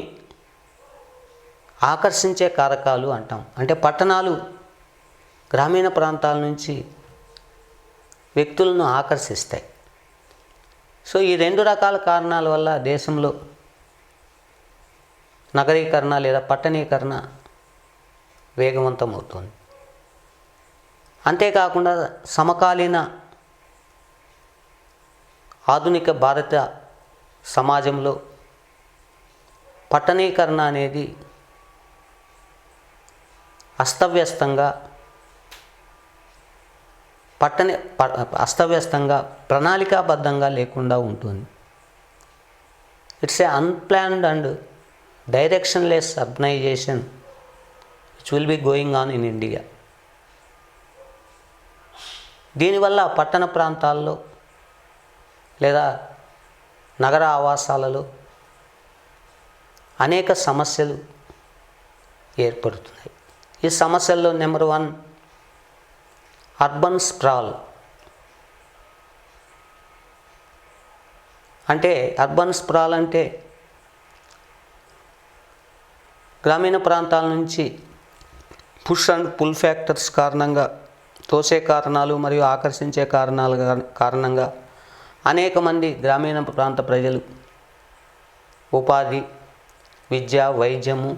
ఆకర్షించే కారకాలు అంటాం. అంటే పట్టణాలు గ్రామీణ ప్రాంతాల నుంచి వ్యక్తులను ఆకర్షిస్తాయి. సో ఈ 2 రకాల కారణాల వల్ల దేశంలో నగరీకరణ లేదా పట్టణీకరణ వేగవంతమవుతుంది. అంతేకాకుండా సమకాలీన ఆధునిక భారత సమాజంలో పట్టణీకరణ అనేది అస్తవ్యస్తంగా ప్రణాళికాబద్ధంగా లేకుండా ఉంటుంది. It's a unplanned and directionless urbanisation which will be going on in India. దీనివల్ల పట్టణ ప్రాంతాల్లో లేదా నగర ఆవాసాలలో అనేక సమస్యలు ఏర్పడుతున్నాయి. ఈ సమస్యల్లో నెంబర్ 1 అర్బన్ స్ప్రాల్. అంటే అర్బన్ స్ప్రాల్ అంటే గ్రామీణ ప్రాంతాల నుంచి పుష్ అండ్ పుల్ ఫ్యాక్టర్స్ కారణంగా, తోసే కారణాలు మరియు ఆకర్షించే కారణంగా అనేక మంది గ్రామీణ ప్రాంత ప్రజలు ఉపాధి, విద్య, వైద్యము,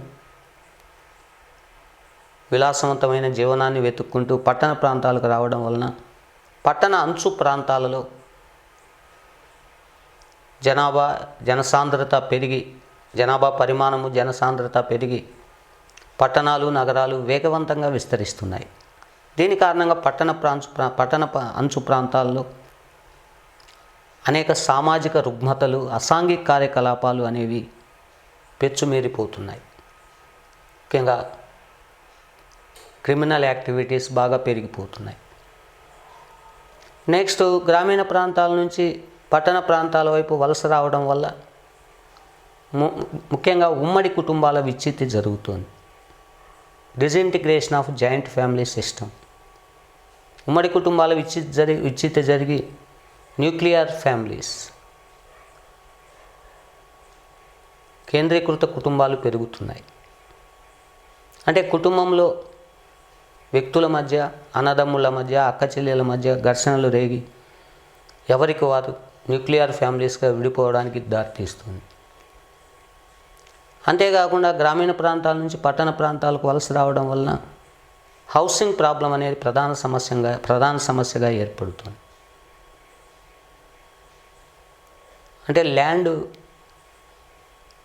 విలాసవంతమైన జీవనాన్ని వెతుక్కుంటూ పట్టణ ప్రాంతాలకు రావడం వలన పట్టణ అంచు ప్రాంతాలలో జనాభా పరిమాణము, జనసాంద్రత పెరిగి పట్టణాలు, నగరాలు వేగవంతంగా విస్తరిస్తున్నాయి. దీని కారణంగా పట్టణ అంచు ప్రాంతాల్లో అనేక సామాజిక రుగ్మతలు, అసాంఘిక కార్యకలాపాలు అనేవి పెచ్చుమీరిపోతున్నాయి. ముఖ్యంగా క్రిమినల్ యాక్టివిటీస్ బాగా పెరిగిపోతున్నాయి. నెక్స్ట్, గ్రామీణ ప్రాంతాల నుంచి పట్టణ ప్రాంతాల వైపు వలస రావడం వల్ల ముఖ్యంగా ఉమ్మడి కుటుంబాల విచ్ఛిత్తి జరుగుతుంది. Disintegration of joint family system. ఉమ్మడి కుటుంబాల విచ్ఛిత్తి జరిగి న్యూక్లియర్ ఫ్యామిలీస్, కేంద్రీకృత కుటుంబాలు పెరుగుతున్నాయి. అంటే కుటుంబంలో వ్యక్తుల మధ్య, అన్నదమ్ముల మధ్య, అక్క చెల్లెల మధ్య ఘర్షణలు రేగి ఎవరికి వారు న్యూక్లియర్ ఫ్యామిలీస్గా విడిపోవడానికి దారితీస్తుంది. అంతేకాకుండా గ్రామీణ ప్రాంతాల నుంచి పట్టణ ప్రాంతాలకు వలస రావడం వలన హౌసింగ్ ప్రాబ్లం అనేది ప్రధాన సమస్యగా ఏర్పడుతుంది. అంటే ల్యాండ్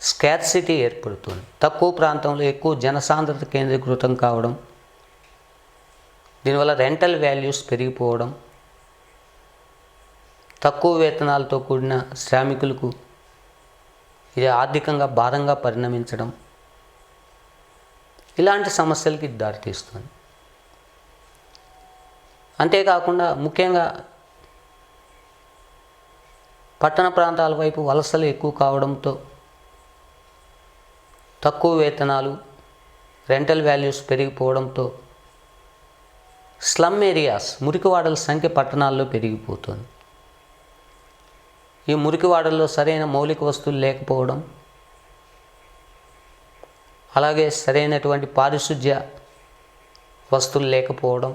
స్కార్సిటీ ఏర్పడుతుంది. తక్కువ ప్రాంతంలో ఎక్కువ జనసాంద్రత కేంద్రీకృతం కావడం, దీనివల్ల రెంటల్ వాల్యూస్ పెరిగిపోవడం, తక్కువ వేతనాలతో కూడిన శ్రామికులకు ఇది ఆర్థికంగా భారంగా పరిణమించడం, ఇలాంటి సమస్యలకి దారితీస్తుంది. అంతేకాకుండా ముఖ్యంగా పట్టణ ప్రాంతాల వైపు వలసలు ఎక్కువ కావడంతో తక్కువ వేతనాలు, రెంటల్ వాల్యూస్ పెరిగిపోవడంతో స్లమ్ ఏరియాస్, మురికివాడల సంఖ్య పట్టణాల్లో పెరిగిపోతుంది. ఈ మురికివాడల్లో సరైన మౌలిక వస్తువులు లేకపోవడం, అలాగే సరైనటువంటి పారిశుధ్య వస్తువులు లేకపోవడం,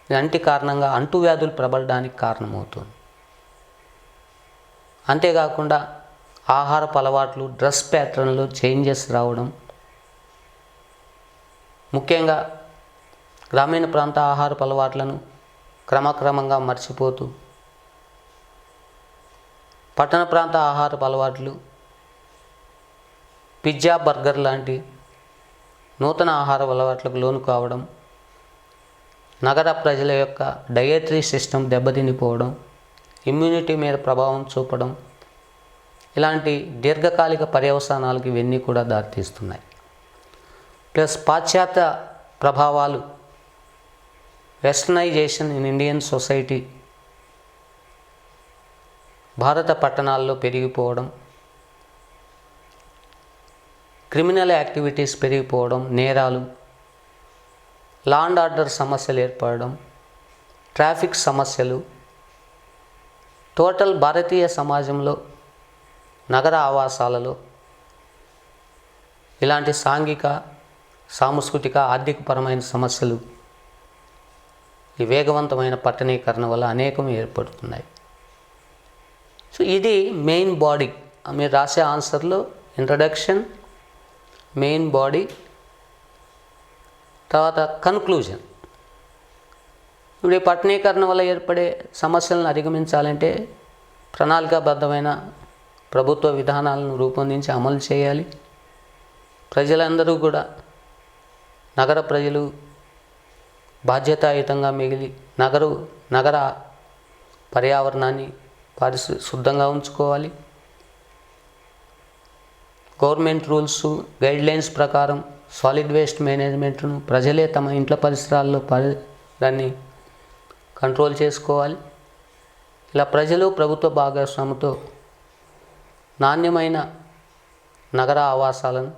ఇలాంటి కారణంగా అంటువ్యాధులు ప్రబలడానికి కారణమవుతుంది. అంతేకాకుండా ఆహారపు అలవాట్లు, డ్రెస్ ప్యాటర్న్లో చేంజెస్ రావడం, ముఖ్యంగా గ్రామీణ ప్రాంత ఆహారపు అలవాట్లను క్రమక్రమంగా మర్చిపోతూ పట్టణ ప్రాంత ఆహారపు అలవాట్లు, పిజ్జా, బర్గర్ లాంటి నూతన ఆహార అలవాట్లకు లోను కావడం, నగర ప్రజల యొక్క డయటరీ సిస్టమ్ దెబ్బతినిపోవడం, ఇమ్యూనిటీ మీద ప్రభావం చూపడం, ఇలాంటి దీర్ఘకాలిక పర్యవసానాలకు ఇవన్నీ కూడా దారితీస్తున్నాయి. ప్లస్ పాశ్చాత్య ప్రభావాలు, వెస్టర్నైజేషన్ ఇన్ ఇండియన్ సొసైటీ భారత పట్టణాల్లో పెరిగిపోవడం, క్రిమినల్ యాక్టివిటీస్ పెరిగిపోవడం, నేరాలు, లా అండ్ ఆర్డర్ సమస్యలు ఏర్పడడం, ట్రాఫిక్ సమస్యలు, టోటల్ భారతీయ సమాజంలో నగర ఆవాసాలలో ఇలాంటి సాంఘిక, సాంస్కృతిక, ఆర్థికపరమైన సమస్యలు ఈ వేగవంతమైన పట్టణీకరణ వల్ల అనేకం ఏర్పడుతున్నాయి. సో ఇది మెయిన్ బాడీ. మీరు రాసే ఆన్సర్లో ఇంట్రడక్షన్, మెయిన్ బాడీ, తర్వాత కన్క్లూజన్. ఇప్పుడు ఈ పట్టణీకరణ వల్ల ఏర్పడే సమస్యలను అధిగమించాలంటే ప్రణాళికాబద్ధమైన ప్రభుత్వ విధానాలను రూపొందించి అమలు చేయాలి. ప్రజలందరూ కూడా, నగర ప్రజలు బాధ్యతాయుతంగా మిగిలి నగర పర్యావరణాన్ని శుద్ధంగా ఉంచుకోవాలి. గవర్నమెంట్ రూల్స్, గైడ్లైన్స్ ప్రకారం సాలిడ్ వేస్ట్ మేనేజ్మెంట్ను ప్రజలే తమ ఇంట్ల పరిసరాల్లో దాన్ని కంట్రోల్ చేసుకోవాలి. ఇలా ప్రజలు, ప్రభుత్వ భాగస్వామ్యంతో నాణ్యమైన నగర ఆవాసాలను,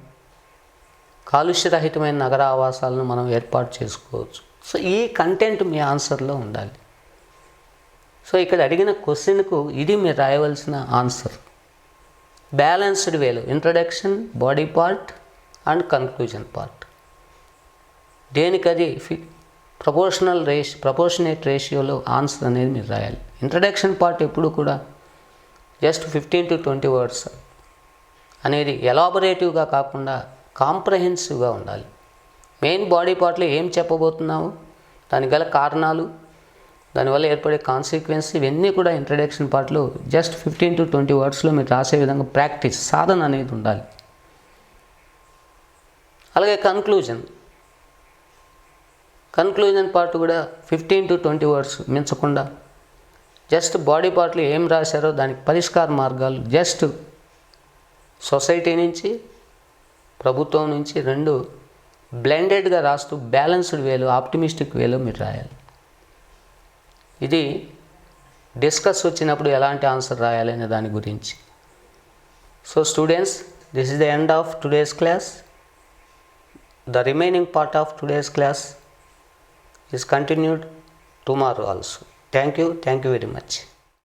కాలుష్యరహితమైన నగర ఆవాసాలను మనం ఏర్పాటు చేసుకోవచ్చు. సో ఈ కంటెంట్ మీ ఆన్సర్లో ఉండాలి. సో ఇక్కడ అడిగిన క్వశ్చన్కు ఇది మీరు రాయవలసిన ఆన్సర్. బ్యాలెన్స్డ్ వేలో introduction, body part, and conclusion part. దేనికది ప్రపోర్షనేట్ రేషియోలో ఆన్సర్ అనేది మీరు రాయాలి. ఇంట్రడక్షన్ పార్ట్ ఎప్పుడు కూడా జస్ట్ 15 to 20 వర్డ్స్ అనేది ఎలాబొరేటివ్గా కాకుండా కాంప్రహెన్సివ్గా ఉండాలి. మెయిన్ బాడీ పార్ట్లో ఏం చెప్పబోతున్నావు, దానికి గల కారణాలు, దానివల్ల ఏర్పడే కాన్సిక్వెన్స్, ఇవన్నీ కూడా ఇంట్రడక్షన్ పార్ట్లో జస్ట్ 15 to 20 వర్డ్స్లో మీరు రాసే విధంగా ప్రాక్టీస్, సాధన అనేది ఉండాలి. అలాగే కన్క్లూజన్ పార్ట్ కూడా 15 to 20 వర్డ్స్ మించకుండా జస్ట్ బాడీ పార్ట్లో ఏం రాశారో దానికి పరిష్కార మార్గాలు, జస్ట్ సొసైటీ నుంచి, ప్రభుత్వం నుంచి రెండు బ్లెండెడ్గా రాస్తూ బ్యాలెన్స్డ్ వేలో, ఆప్టిమిస్టిక్ వేలో మీరు రాయాలి. ఇది డిస్కస్ వచ్చినప్పుడు ఎలాంటి ఆన్సర్ రాయాలి అనే దాని గురించి. So students, this is the end of today's class. The remaining part of today's class is continued tomorrow also. Thank you very much.